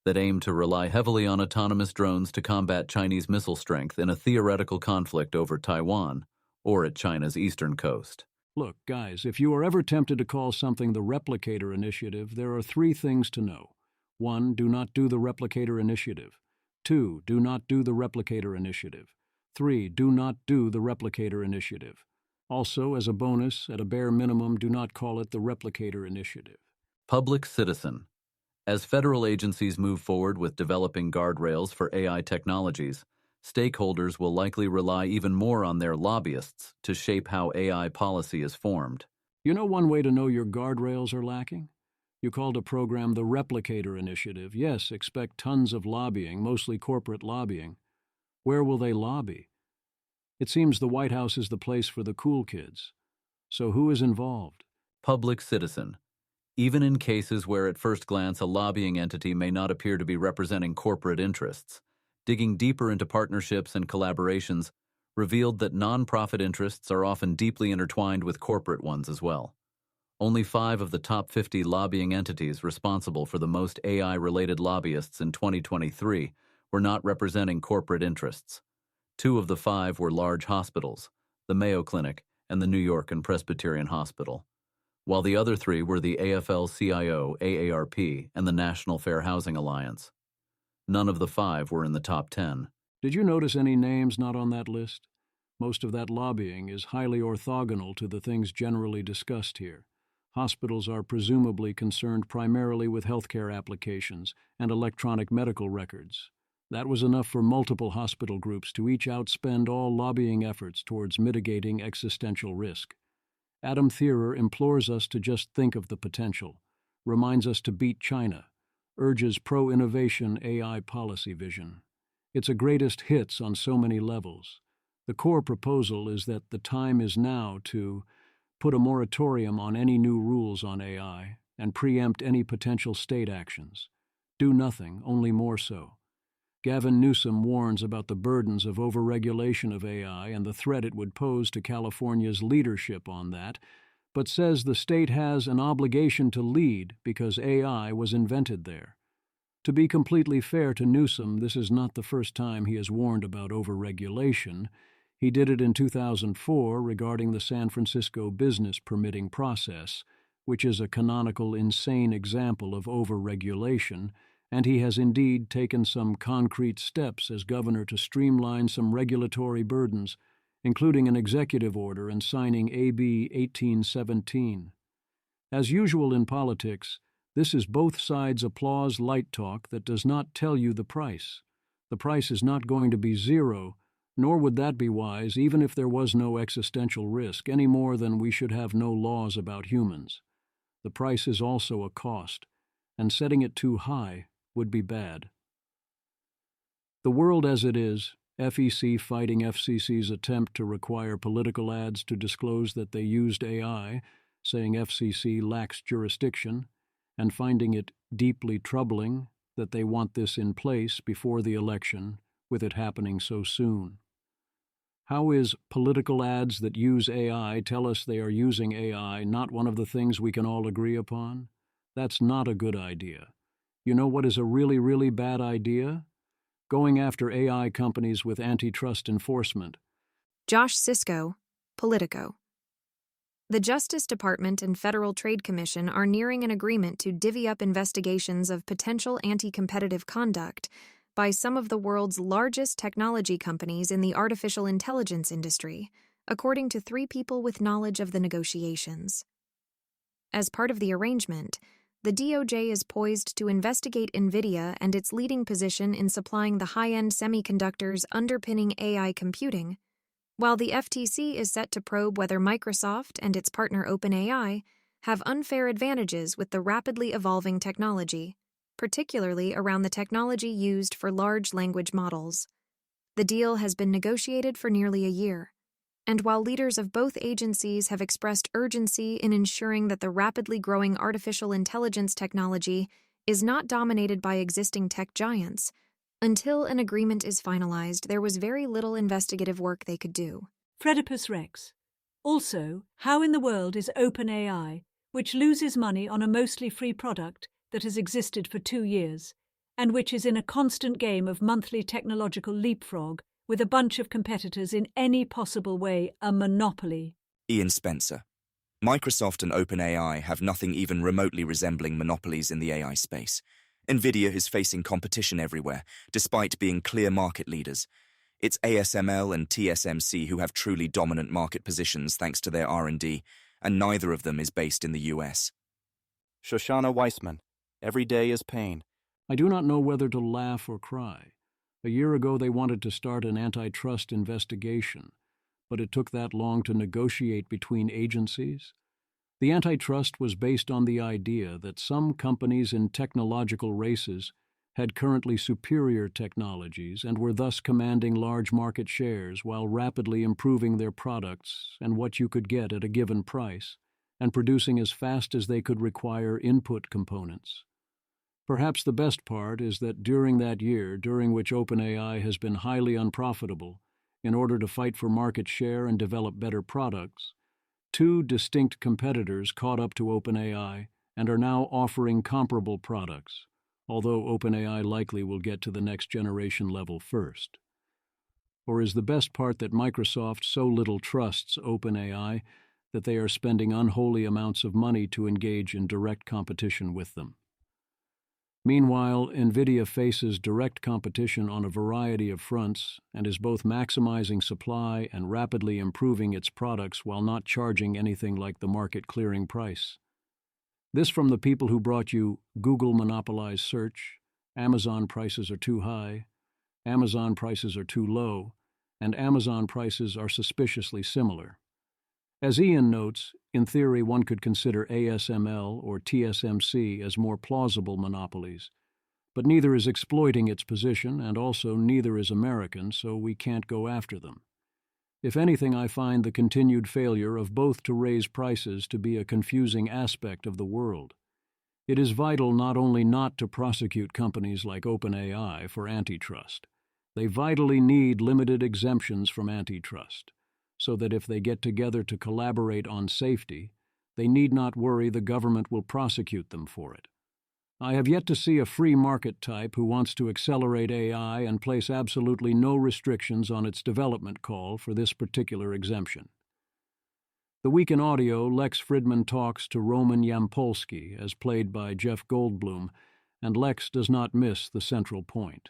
that aimed to rely heavily on autonomous drones to combat Chinese missile strength in a theoretical conflict over Taiwan or at China's eastern coast. Look, guys, if you are ever tempted to call something the Replicator Initiative, there are 3 things to know. 1, do not do the Replicator Initiative. 2, do not do the Replicator Initiative. 3, do not do the Replicator Initiative. Also, as a bonus, at a bare minimum, do not call it the Replicator Initiative. Public citizen. As federal agencies move forward with developing guardrails for AI technologies, stakeholders will likely rely even more on their lobbyists to shape how AI policy is formed. You know one way to know your guardrails are lacking? You called a program the Replicator Initiative. Yes, expect tons of lobbying, mostly corporate lobbying. Where will they lobby? It seems the White House is the place for the cool kids. So who is involved? Public citizen. Even in cases where at first glance a lobbying entity may not appear to be representing corporate interests, digging deeper into partnerships and collaborations revealed that nonprofit interests are often deeply intertwined with corporate ones as well. Only 5 of the top 50 lobbying entities responsible for the most AI-related lobbyists in 2023 were not representing corporate interests. 2 of the 5 were large hospitals, the Mayo Clinic and the New York and Presbyterian Hospital, while the other 3 were the AFL-CIO, AARP, and the National Fair Housing Alliance. None of the 5 were in the top 10. Did you notice any names not on that list? Most of that lobbying is highly orthogonal to the things generally discussed here. Hospitals are presumably concerned primarily with healthcare applications and electronic medical records. That was enough for multiple hospital groups to each outspend all lobbying efforts towards mitigating existential risk. Adam Thierer implores us to just think of the potential, reminds us to beat China, urges pro-innovation AI policy vision. It's a greatest hits on so many levels. The core proposal is that the time is now to put a moratorium on any new rules on AI and preempt any potential state actions. Do nothing, only more so. Gavin Newsom warns about the burdens of overregulation of AI and the threat it would pose to California's leadership on that, but says the state has an obligation to lead because AI was invented there. To be completely fair to Newsom, this is not the first time he has warned about overregulation. He did it in 2004 regarding the San Francisco business permitting process, which is a canonical insane example of overregulation, and he has indeed taken some concrete steps as governor to streamline some regulatory burdens, including an executive order and signing AB 1817. As usual in politics, this is both sides' applause light talk that does not tell you the price. The price is not going to be zero, nor would that be wise even if there was no existential risk, any more than we should have no laws about humans. The price is also a cost, and setting it too high would be bad. The world as it is, FEC fighting FCC's attempt to require political ads to disclose that they used AI, saying FCC lacks jurisdiction, and finding it deeply troubling that they want this in place before the election, with it happening so soon. How is political ads that use AI tell us they are using AI not one of the things we can all agree upon? That's not a good idea. You know what is a really, really bad idea? Going after AI companies with antitrust enforcement. Josh Sisko, Politico. The Justice Department and Federal Trade Commission are nearing an agreement to divvy up investigations of potential anti-competitive conduct by some of the world's largest technology companies in the artificial intelligence industry, according to 3 people with knowledge of the negotiations. As part of the arrangement, the DOJ is poised to investigate NVIDIA and its leading position in supplying the high-end semiconductors underpinning AI computing, while the FTC is set to probe whether Microsoft and its partner OpenAI have unfair advantages with the rapidly evolving technology, particularly around the technology used for large language models. The deal has been negotiated for nearly a year, and while leaders of both agencies have expressed urgency in ensuring that the rapidly growing artificial intelligence technology is not dominated by existing tech giants, until an agreement is finalized, there was very little investigative work they could do. Fredipus Rex. Also, how in the world is OpenAI, which loses money on a mostly free product that has existed for 2 years, and which is in a constant game of monthly technological leapfrog with a bunch of competitors in any possible way, a monopoly? Ian Spencer. Microsoft and OpenAI have nothing even remotely resembling monopolies in the AI space. NVIDIA is facing competition everywhere, despite being clear market leaders. It's ASML and TSMC who have truly dominant market positions thanks to their R&D, and neither of them is based in the US. Shoshana Weissman. Every day is pain. I do not know whether to laugh or cry. A year ago they wanted to start an antitrust investigation, but it took that long to negotiate between agencies. The antitrust was based on the idea that some companies in technological races had currently superior technologies and were thus commanding large market shares while rapidly improving their products and what you could get at a given price, and producing as fast as they could require input components. Perhaps the best part is that during that year, during which OpenAI has been highly unprofitable, in order to fight for market share and develop better products, 2 distinct competitors caught up to OpenAI and are now offering comparable products, although OpenAI likely will get to the next generation level first. Or is the best part that Microsoft so little trusts OpenAI that they are spending unholy amounts of money to engage in direct competition with them? Meanwhile, NVIDIA faces direct competition on a variety of fronts and is both maximizing supply and rapidly improving its products while not charging anything like the market clearing price. This from the people who brought you Google monopolized search, Amazon prices are too high, Amazon prices are too low, and Amazon prices are suspiciously similar. As Ian notes, in theory one could consider ASML or TSMC as more plausible monopolies, but neither is exploiting its position and also neither is American, so we can't go after them. If anything, I find the continued failure of both to raise prices to be a confusing aspect of the world. It is vital not only not to prosecute companies like OpenAI for antitrust. They vitally need limited exemptions from antitrust, so that if they get together to collaborate on safety, they need not worry the government will prosecute them for it. I have yet to see a free market type who wants to accelerate AI and place absolutely no restrictions on its development call for this particular exemption. The week in audio, Lex Fridman talks to Roman Yampolsky, as played by Jeff Goldblum, and Lex does not miss the central point.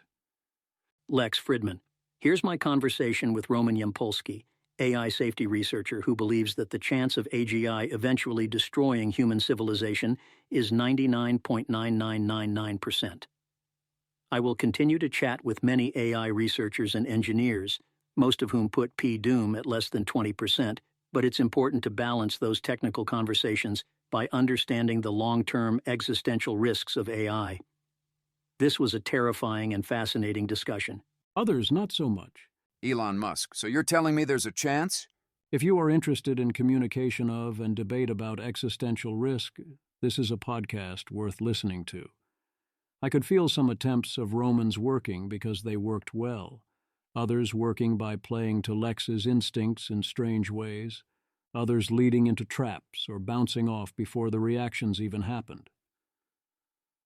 Lex Fridman. Here's my conversation with Roman Yampolsky, AI safety researcher who believes that the chance of AGI eventually destroying human civilization is 99.9999%. I will continue to chat with many AI researchers and engineers, most of whom put P-Doom at less than 20%, but it's important to balance those technical conversations by understanding the long-term existential risks of AI. This was a terrifying and fascinating discussion. Others not so much. Elon Musk. So you're telling me there's a chance? If you are interested in communication of and debate about existential risk, this is a podcast worth listening to. I could feel some attempts of Romans working because they worked well, others working by playing to Lex's instincts in strange ways, others leading into traps or bouncing off before the reactions even happened.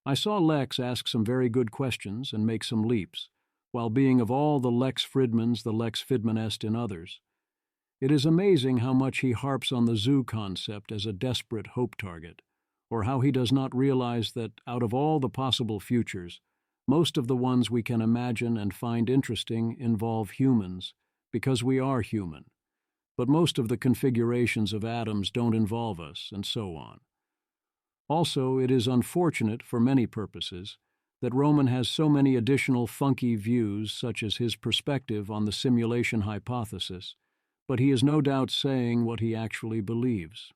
I saw Lex ask some very good questions and make some leaps, while being of all the Lex Fridmans the Lex Fridmanest in others. It is amazing how much he harps on the zoo concept as a desperate hope target, or how he does not realize that, out of all the possible futures, most of the ones we can imagine and find interesting involve humans, because we are human. But most of the configurations of atoms don't involve us, and so on. Also, it is unfortunate, for many purposes, that Roman has so many additional funky views, such as his perspective on the simulation hypothesis, but he is no doubt saying what he actually believes.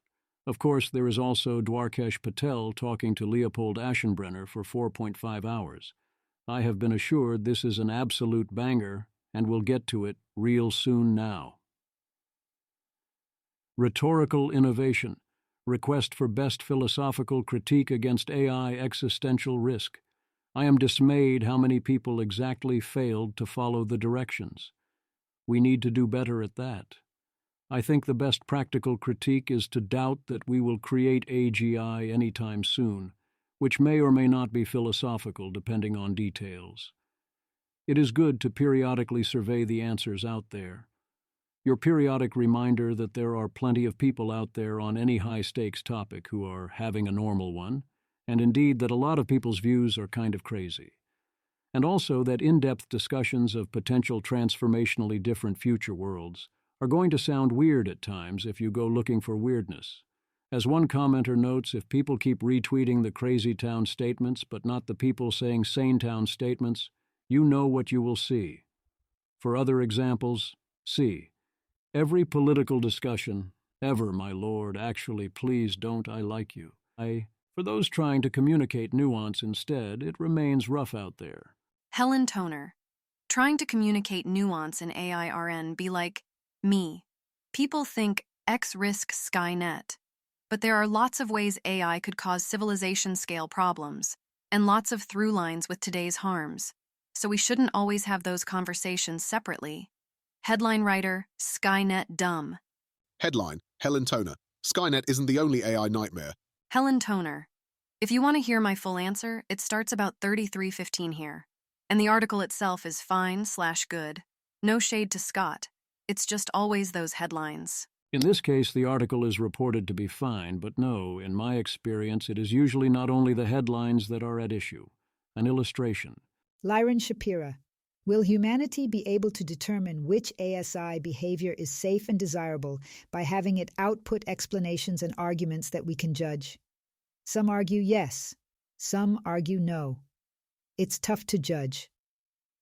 Of course, there is also Dwarkesh Patel talking to Leopold Aschenbrenner for 4.5 hours. I have been assured this is an absolute banger, and we'll get to it real soon now. Rhetorical innovation. Request for best philosophical critique against AI existential risk. I am dismayed how many people exactly failed to follow the directions. We need to do better at that. I think the best practical critique is to doubt that we will create AGI anytime soon, which may or may not be philosophical depending on details. It is good to periodically survey the answers out there. Your periodic reminder that there are plenty of people out there on any high-stakes topic who are having a normal one, and indeed that a lot of people's views are kind of crazy. And also that in-depth discussions of potential transformationally different future worlds are going to sound weird at times if you go looking for weirdness. As one commenter notes, if people keep retweeting the crazy town statements but not the people saying sane town statements, you know what you will see. For other examples, see. Every political discussion, ever, my lord, actually, please don't, I like you. For those trying to communicate nuance instead, it remains rough out there. Helen Toner. Trying to communicate nuance in AIRN be like, me. People think X risk Skynet. But there are lots of ways AI could cause civilization-scale problems, and lots of through lines with today's harms. So we shouldn't always have those conversations separately. Headline writer, Skynet dumb. Headline, Helen Toner. Skynet isn't the only AI nightmare. Helen Toner. If you want to hear my full answer, it starts about 33:15 here. And the article itself is fine/good. No shade to Scott. It's just always those headlines. In this case, the article is reported to be fine, but no, in my experience, it is usually not only the headlines that are at issue. An illustration. Lyron Shapira. Will humanity be able to determine which ASI behavior is safe and desirable by having it output explanations and arguments that we can judge? Some argue yes, some argue no. It's tough to judge.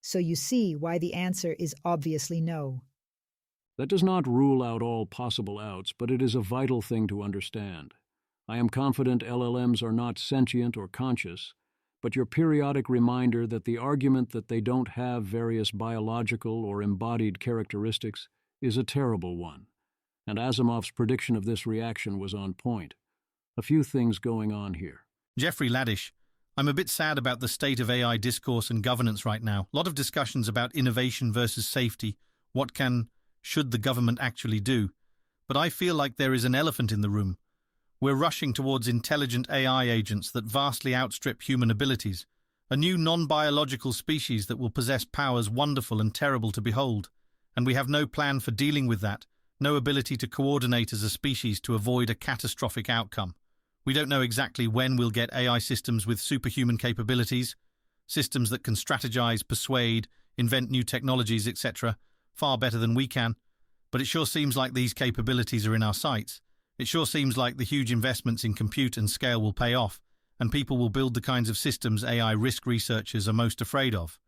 So you see why the answer is obviously no. That does not rule out all possible outs, but it is a vital thing to understand. I am confident LLMs are not sentient or conscious, but your periodic reminder that the argument that they don't have various biological or embodied characteristics is a terrible one, and Asimov's prediction of this reaction was on point. A few things going on here. Jeffrey Laddish. I'm a bit sad about the state of AI discourse and governance right now. A lot of discussions about innovation versus safety. Should the government actually do? But I feel like there is an elephant in the room. We're rushing towards intelligent AI agents that vastly outstrip human abilities, a new non-biological species that will possess powers wonderful and terrible to behold, and we have no plan for dealing with that, no ability to coordinate as a species to avoid a catastrophic outcome. We don't know exactly when we'll get AI systems with superhuman capabilities, systems that can strategize, persuade, invent new technologies, etc., far better than we can, but it sure seems like these capabilities are in our sights. It sure seems like the huge investments in compute and scale will pay off, and people will build the kinds of systems AI risk researchers are most afraid of.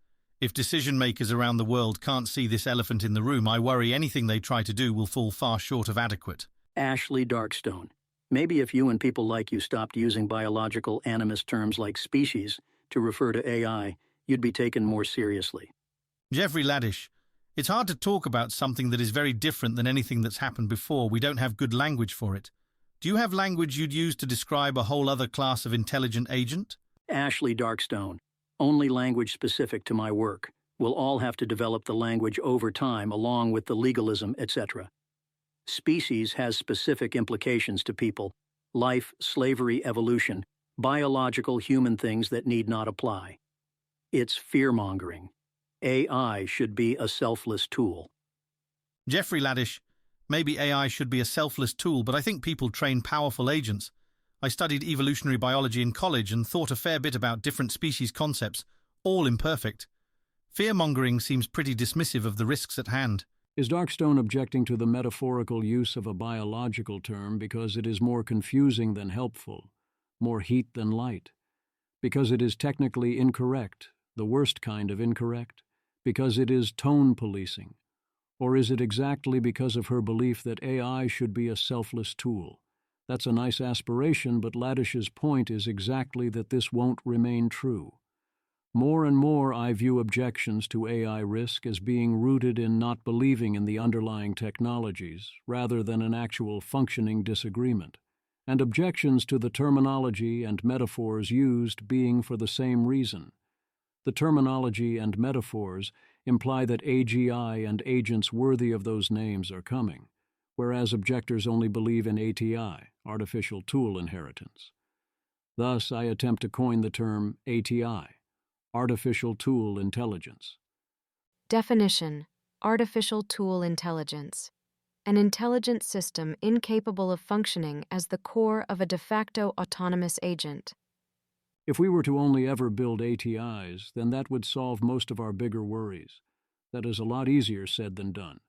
If decision-makers around the world can't see this elephant in the room, I worry anything they try to do will fall far short of adequate. Ashley Darkstone. Maybe if you and people like you stopped using biological animist terms like species to refer to AI, you'd be taken more seriously. Jeffrey Laddish. It's hard to talk about something that is very different than anything that's happened before. We don't have good language for it. Do you have language you'd use to describe a whole other class of intelligent agent? Ashley Darkstone. Only language specific to my work. We'll all have to develop the language over time along with the legalism, etc. Species has specific implications to people. Life, slavery, evolution, biological human things that need not apply. It's fear-mongering. AI should be a selfless tool. Jeffrey Laddish, maybe AI should be a selfless tool, but I think people train powerful agents. I studied evolutionary biology in college and thought a fair bit about different species concepts, all imperfect. Fear-mongering seems pretty dismissive of the risks at hand. Is Darkstone objecting to the metaphorical use of a biological term because it is more confusing than helpful, more heat than light? Because it is technically incorrect, the worst kind of incorrect? Because it is tone policing? Or is it exactly because of her belief that AI should be a selfless tool? That's a nice aspiration, but Laddish's point is exactly that this won't remain true. More and more I view objections to AI risk as being rooted in not believing in the underlying technologies, rather than an actual functioning disagreement, and objections to the terminology and metaphors used being for the same reason. The terminology and metaphors imply that AGI and agents worthy of those names are coming, whereas objectors only believe in ATI, artificial tool inheritance. Thus, I attempt to coin the term ATI, artificial tool intelligence. Definition: artificial tool intelligence. An intelligent system incapable of functioning as the core of a de facto autonomous agent. If we were to only ever build ATIs, then that would solve most of our bigger worries. That is a lot easier said than done.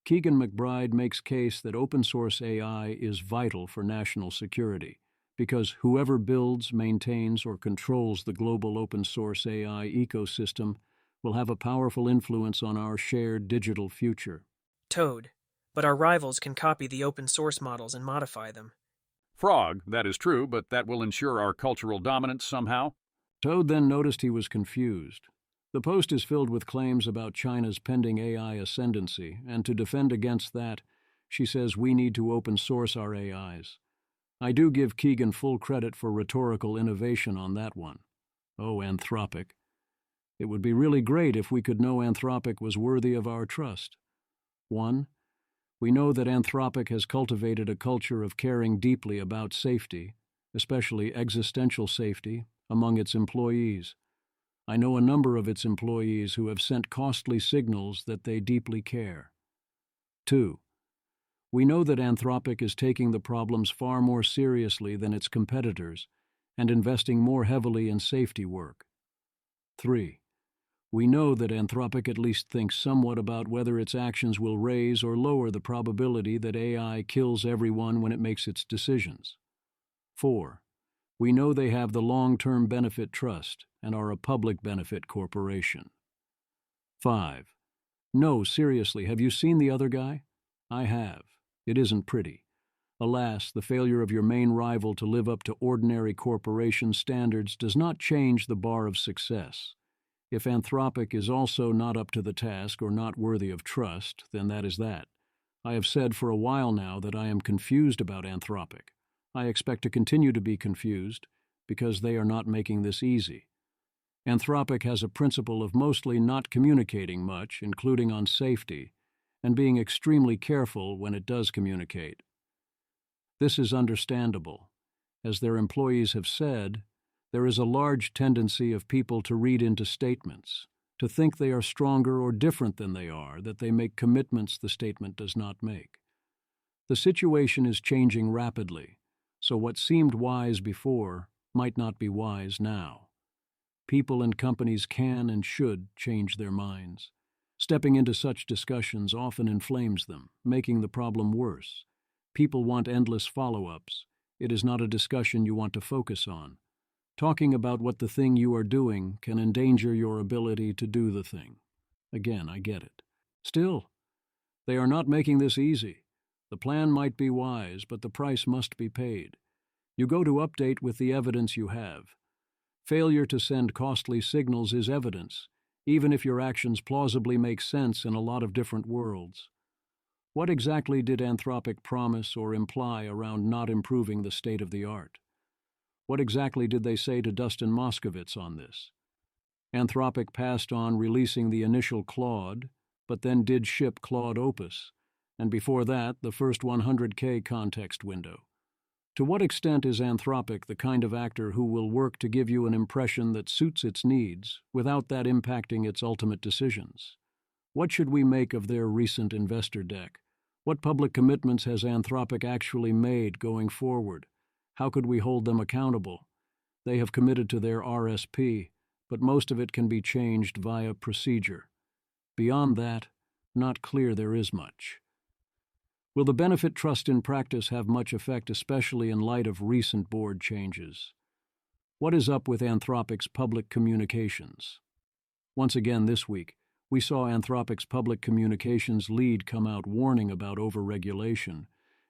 Keegan McBride makes case that open-source AI is vital for national security, because whoever builds, maintains, or controls the global open-source AI ecosystem will have a powerful influence on our shared digital future. Toad, but our rivals can copy the open-source models and modify them. Frog, that is true, but that will ensure our cultural dominance somehow. Toad then noticed he was confused. The post is filled with claims about China's pending AI ascendancy, and to defend against that, she says we need to open source our AIs. I do give Keegan full credit for rhetorical innovation on that one. Oh, Anthropic. It would be really great if we could know Anthropic was worthy of our trust. 1. We know that Anthropic has cultivated a culture of caring deeply about safety, especially existential safety, among its employees. I know a number of its employees who have sent costly signals that they deeply care. 2. We know that Anthropic is taking the problems far more seriously than its competitors and investing more heavily in safety work. 3. We know that Anthropic at least thinks somewhat about whether its actions will raise or lower the probability that AI kills everyone when it makes its decisions. 4. We know they have the long-term benefit trust and are a public benefit corporation. 5. No, seriously, have you seen the other guy? I have. It isn't pretty. Alas, the failure of your main rival to live up to ordinary corporation standards does not change the bar of success. If Anthropic is also not up to the task or not worthy of trust, then that is that. I have said for a while now that I am confused about Anthropic. I expect to continue to be confused because they are not making this easy. Anthropic has a principle of mostly not communicating much, including on safety, and being extremely careful when it does communicate. This is understandable. As their employees have said, there is a large tendency of people to read into statements, to think they are stronger or different than they are, that they make commitments the statement does not make. The situation is changing rapidly, so what seemed wise before might not be wise now. People and companies can and should change their minds. Stepping into such discussions often inflames them, making the problem worse. People want endless follow-ups. It is not a discussion you want to focus on. Talking about what the thing you are doing can endanger your ability to do the thing. Again, I get it. Still, they are not making this easy. The plan might be wise, but the price must be paid. You go to update with the evidence you have. Failure to send costly signals is evidence. even if your actions plausibly make sense in a lot of different worlds. What exactly did Anthropic promise or imply around not improving the state of the art? What exactly did they say to Dustin Mowshowitz on this? Anthropic passed on releasing the initial Claude, but then did ship Claude Opus, and before that, the first 100K context window. To what extent is Anthropic the kind of actor who will work to give you an impression that suits its needs without that impacting its ultimate decisions? What should we make of their recent investor deck? What public commitments has Anthropic actually made going forward? How could we hold them accountable? They have committed to their RSP, but most of it can be changed via procedure. Beyond that, not clear there is much. Will the benefit trust in practice have much effect, especially in light of recent board changes? What is up with Anthropic's public communications? Once again this week, we saw Anthropic's public communications lead come out warning about overregulation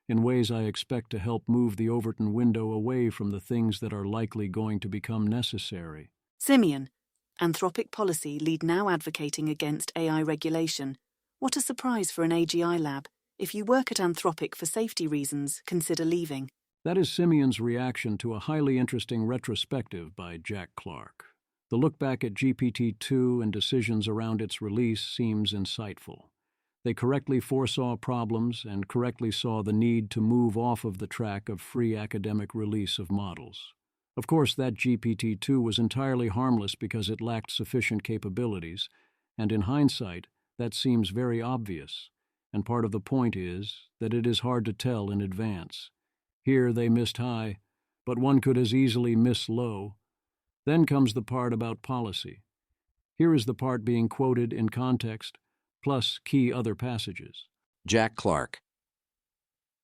in ways I expect to help move the Overton window away from the things that are likely going to become necessary. Simeon, Anthropic policy lead now advocating against AI regulation. What a surprise for an AGI lab. If you work at Anthropic for safety reasons, consider leaving. That is Simeon's reaction to a highly interesting retrospective by Jack Clark. The look back at GPT-2 and decisions around its release seems insightful. They correctly foresaw problems and correctly saw the need to move off of the track of free academic release of models. Of course, that GPT-2 was entirely harmless because it lacked sufficient capabilities, and in hindsight, that seems very obvious. And part of the point is that it is hard to tell in advance. Here they missed high, but one could as easily miss low. Then comes the part about policy. Here is the part being quoted in context, plus key other passages. Jack Clark.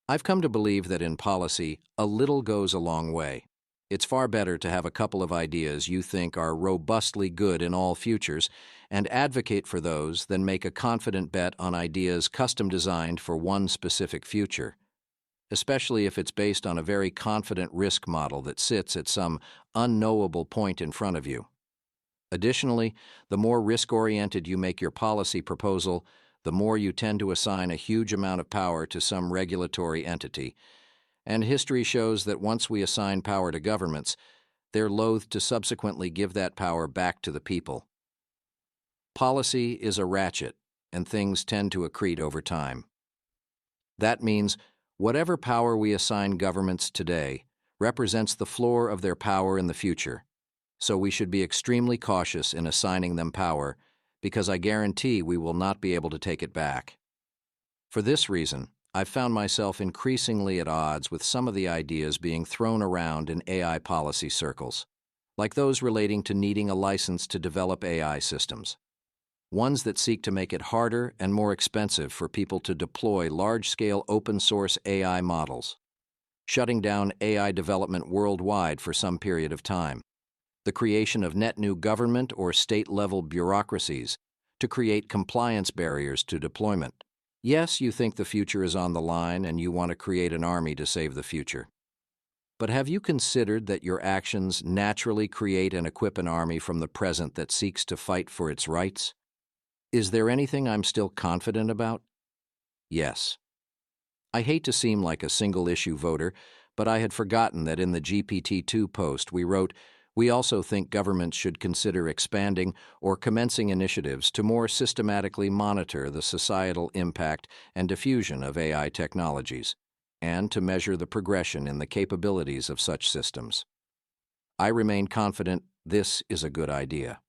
I've come to believe that in policy, a little goes a long way. It's far better to have a couple of ideas you think are robustly good in all futures and advocate for those than make a confident bet on ideas custom designed for one specific future, especially if it's based on a very confident risk model that sits at some unknowable point in front of you. Additionally, the more risk-oriented you make your policy proposal, the more you tend to assign a huge amount of power to some regulatory entity. And history shows that once we assign power to governments, they're loath to subsequently give that power back to the people. Policy is a ratchet, and things tend to accrete over time. That means whatever power we assign governments today represents the floor of their power in the future, so we should be extremely cautious in assigning them power, because I guarantee we will not be able to take it back. For this reason, I've found myself increasingly at odds with some of the ideas being thrown around in AI policy circles, like those relating to needing a license to develop AI systems. Ones that seek to make it harder and more expensive for people to deploy large-scale open-source AI models, shutting down AI development worldwide for some period of time, the creation of net new government or state-level bureaucracies to create compliance barriers to deployment. Yes, you think the future is on the line and you want to create an army to save the future. But have you considered that your actions naturally create and equip an army from the present that seeks to fight for its rights? Is there anything I'm still confident about? Yes. I hate to seem like a single-issue voter, but I had forgotten that in the GPT-2 post we wrote, we also think governments should consider expanding or commencing initiatives to more systematically monitor the societal impact and diffusion of AI technologies, and to measure the progression in the capabilities of such systems. I remain confident this is a good idea.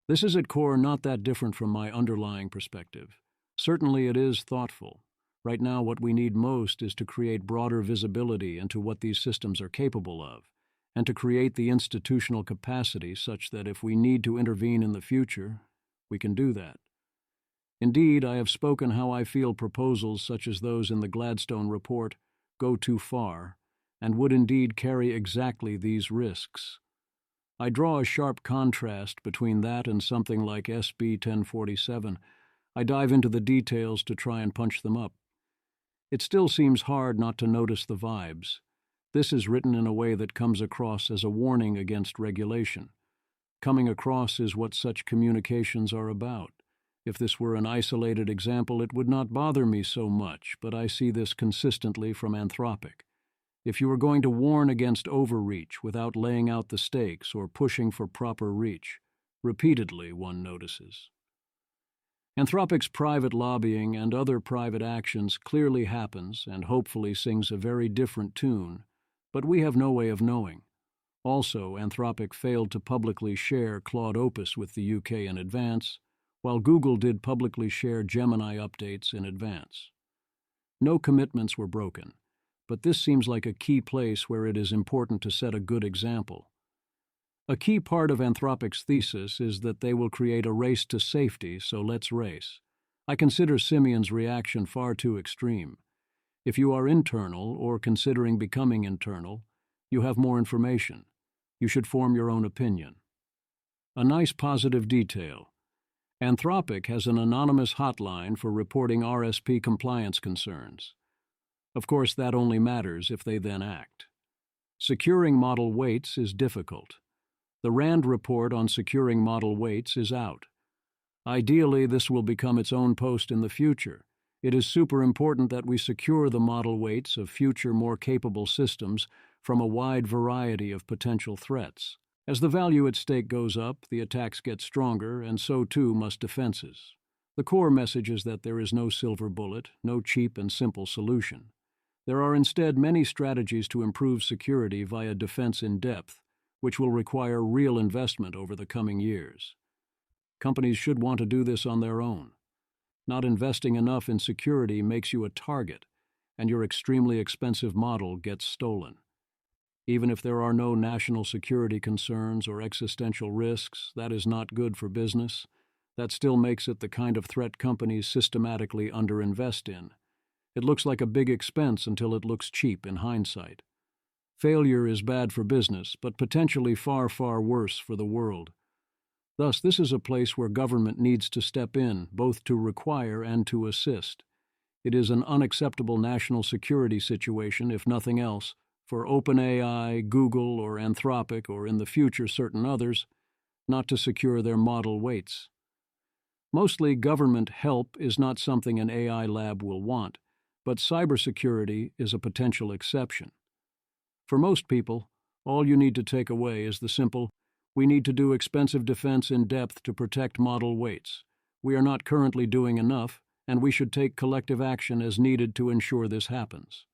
This is at core not that different from my underlying perspective. Certainly it is thoughtful. Right now what we need most is to create broader visibility into what these systems are capable of, and to create the institutional capacity such that if we need to intervene in the future, we can do that. Indeed, I have spoken how I feel proposals such as those in the Gladstone report go too far, and would indeed carry exactly these risks. I draw a sharp contrast between that and something like SB 1047. I dive into the details to try and punch them up. It still seems hard not to notice the vibes. This is written in a way that comes across as a warning against regulation. Coming across is what such communications are about. If this were an isolated example, it would not bother me so much, but I see this consistently from Anthropic. If you are going to warn against overreach without laying out the stakes or pushing for proper reach, repeatedly one notices. Anthropic's private lobbying and other private actions clearly happens and hopefully sings a very different tune, but we have no way of knowing. Also, Anthropic failed to publicly share Claude Opus with the UK in advance, while Google did publicly share Gemini updates in advance. No commitments were broken, but this seems like a key place where it is important to set a good example. A key part of Anthropic's thesis is that they will create a race to safety, so let's race. I consider Simeon's reaction far too extreme. If you are internal or considering becoming internal, you have more information. You should form your own opinion. A nice positive detail. Anthropic has an anonymous hotline for reporting RSP compliance concerns. Of course, that only matters if they then act. Securing model weights is difficult. The RAND report on securing model weights is out. Ideally, this will become its own post in the future. It is super important that we secure the model weights of future more capable systems from a wide variety of potential threats. As the value at stake goes up, the attacks get stronger, and so too must defenses. The core message is that there is no silver bullet, no cheap and simple solution. There are instead many strategies to improve security via defense in depth, which will require real investment over the coming years. Companies should want to do this on their own. Not investing enough in security makes you a target, and your extremely expensive model gets stolen. Even if there are no national security concerns or existential risks, that is not good for business. That still makes it the kind of threat companies systematically underinvest in. It looks like a big expense until it looks cheap in hindsight. Failure is bad for business, but potentially far, far worse for the world. Thus, this is a place where government needs to step in, both to require and to assist. It is an unacceptable national security situation, if nothing else, for OpenAI, Google, or Anthropic, or in the future certain others, not to secure their model weights. Mostly, government help is not something an AI lab will want, but cybersecurity is a potential exception. For most people, all you need to take away is the simple, we need to do expensive defense in depth to protect model weights. We are not currently doing enough, and we should take collective action as needed to ensure this happens.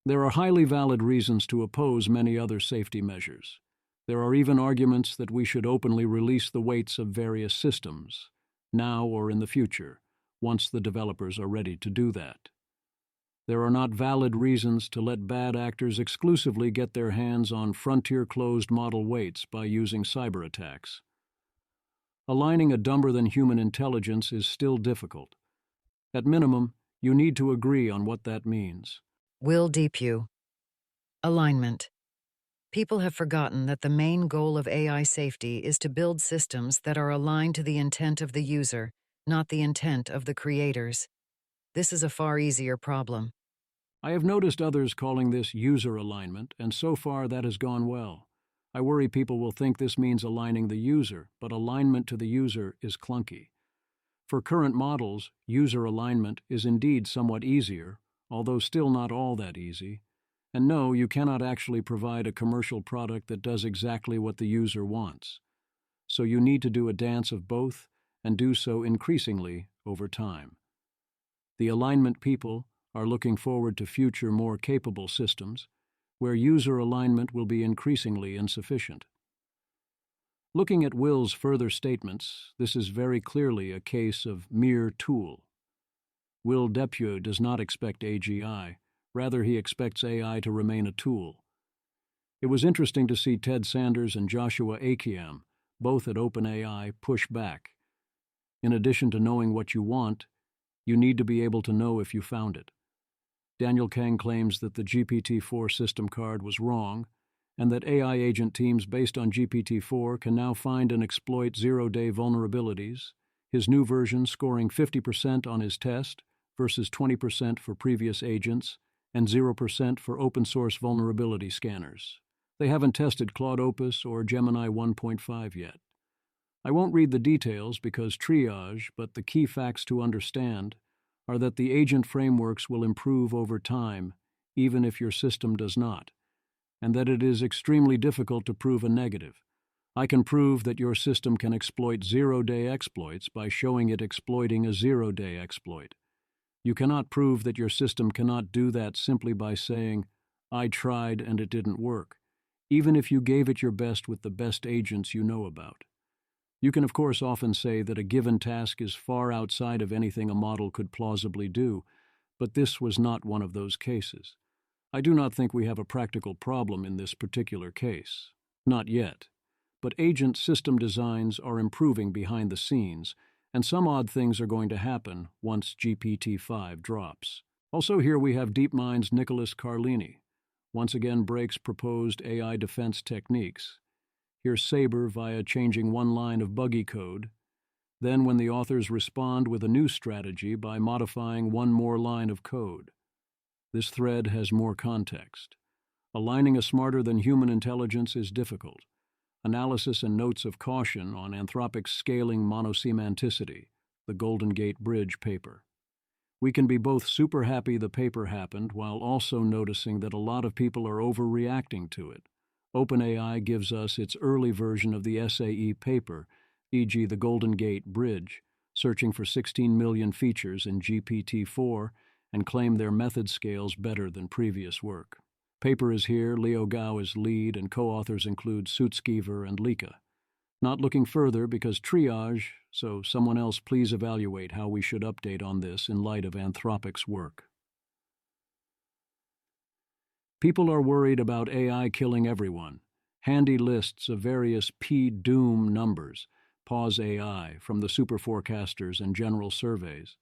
There are highly valid reasons to oppose many other safety measures. There are even arguments that we should openly release the weights of various systems, now or in the future, once the developers are ready to do that. There are not valid reasons to let bad actors exclusively get their hands on frontier-closed model weights by using cyber attacks. Aligning a dumber-than-human intelligence is still difficult. At minimum, you need to agree on what that means. Will Deepu. Alignment. People have forgotten that the main goal of AI safety is to build systems that are aligned to the intent of the user, not the intent of the creators. This is a far easier problem. I have noticed others calling this user alignment, and so far that has gone well. I worry people will think this means aligning the user, but alignment to the user is clunky. For current models, user alignment is indeed somewhat easier, although still not all that easy. And no, you cannot actually provide a commercial product that does exactly what the user wants. So you need to do a dance of both, and do so increasingly over time. The alignment people are looking forward to future more capable systems, where user alignment will be increasingly insufficient. Looking at Will's further statements, this is very clearly a case of mere tool. Will Depew does not expect AGI, rather he expects AI to remain a tool. It was interesting to see Ted Sanders and Joshua Akiam, both at OpenAI, push back. In addition to knowing what you want, you need to be able to know if you found it. Daniel Kang claims that the GPT-4 system card was wrong, and that AI agent teams based on GPT-4 can now find and exploit zero-day vulnerabilities, his new version scoring 50% on his test versus 20% for previous agents, and 0% for open-source vulnerability scanners. They haven't tested Claude Opus or Gemini 1.5 yet. I won't read the details because triage, but the key facts to understand are that the agent frameworks will improve over time, even if your system does not, and that it is extremely difficult to prove a negative. I can prove that your system can exploit zero-day exploits by showing it exploiting a zero-day exploit. You cannot prove that your system cannot do that simply by saying, "I tried and it didn't work," even if you gave it your best with the best agents you know about. You can of course often say that a given task is far outside of anything a model could plausibly do, but this was not one of those cases. I do not think we have a practical problem in this particular case. Not yet. But agent system designs are improving behind the scenes, and some odd things are going to happen once GPT-5 drops. Also here we have DeepMind's Nicholas Carlini. Once again breaks proposed AI defense techniques. Here's Sabre via changing one line of buggy code. Then when the authors respond with a new strategy by modifying one more line of code. This thread has more context. Aligning a smarter-than-human intelligence is difficult. Analysis and notes of caution on Anthropic's scaling monosemanticity, the Golden Gate Bridge paper. We can be both super happy the paper happened while also noticing that a lot of people are overreacting to it. OpenAI gives us its early version of the SAE paper, e.g. the Golden Gate Bridge, searching for 16 million features in GPT-4 and claim their method scales better than previous work. Paper is here, Leo Gao is lead, and co-authors include Sutskever and Lika. Not looking further because triage, so someone else please evaluate how we should update on this in light of Anthropic's work. People are worried about AI killing everyone. Handy lists of various P-doom numbers, pause AI, from the superforecasters and general surveys.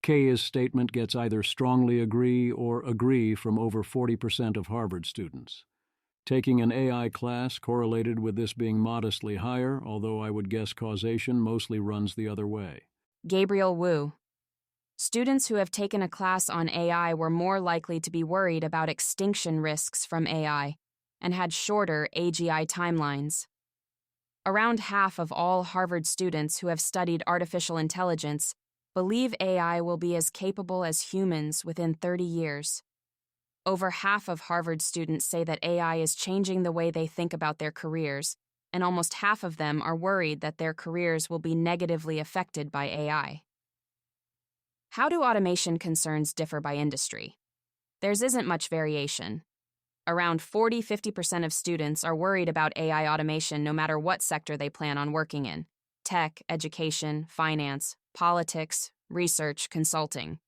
K's statement gets either strongly agree or agree from over 40% of Harvard students. Taking an AI class correlated with this being modestly higher, although I would guess causation mostly runs the other way. Gabriel Wu. Students who have taken a class on AI were more likely to be worried about extinction risks from AI and had shorter AGI timelines. Around half of all Harvard students who have studied artificial intelligence believe AI will be as capable as humans within 30 years. Over half of Harvard students say that AI is changing the way they think about their careers, and almost half of them are worried that their careers will be negatively affected by AI. How do automation concerns differ by industry? Theirs isn't much variation. Around 40–50% of students are worried about AI automation no matter what sector they plan on working in: tech, education, finance, politics, research, consulting.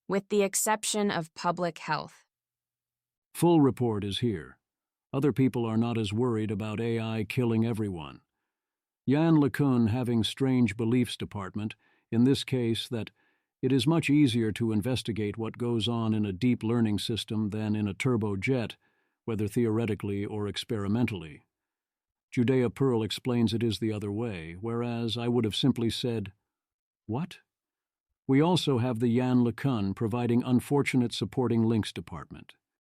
With the exception of public health. Full report is here. Other people are not as worried about AI killing everyone. Jan LeCun having strange beliefs department, in this case that it is much easier to investigate what goes on in a deep learning system than in a turbojet, whether theoretically or experimentally. Judea Pearl explains it is the other way, whereas I would have simply said, "What?" We also have the Jan LeCun providing unfortunate supporting links department.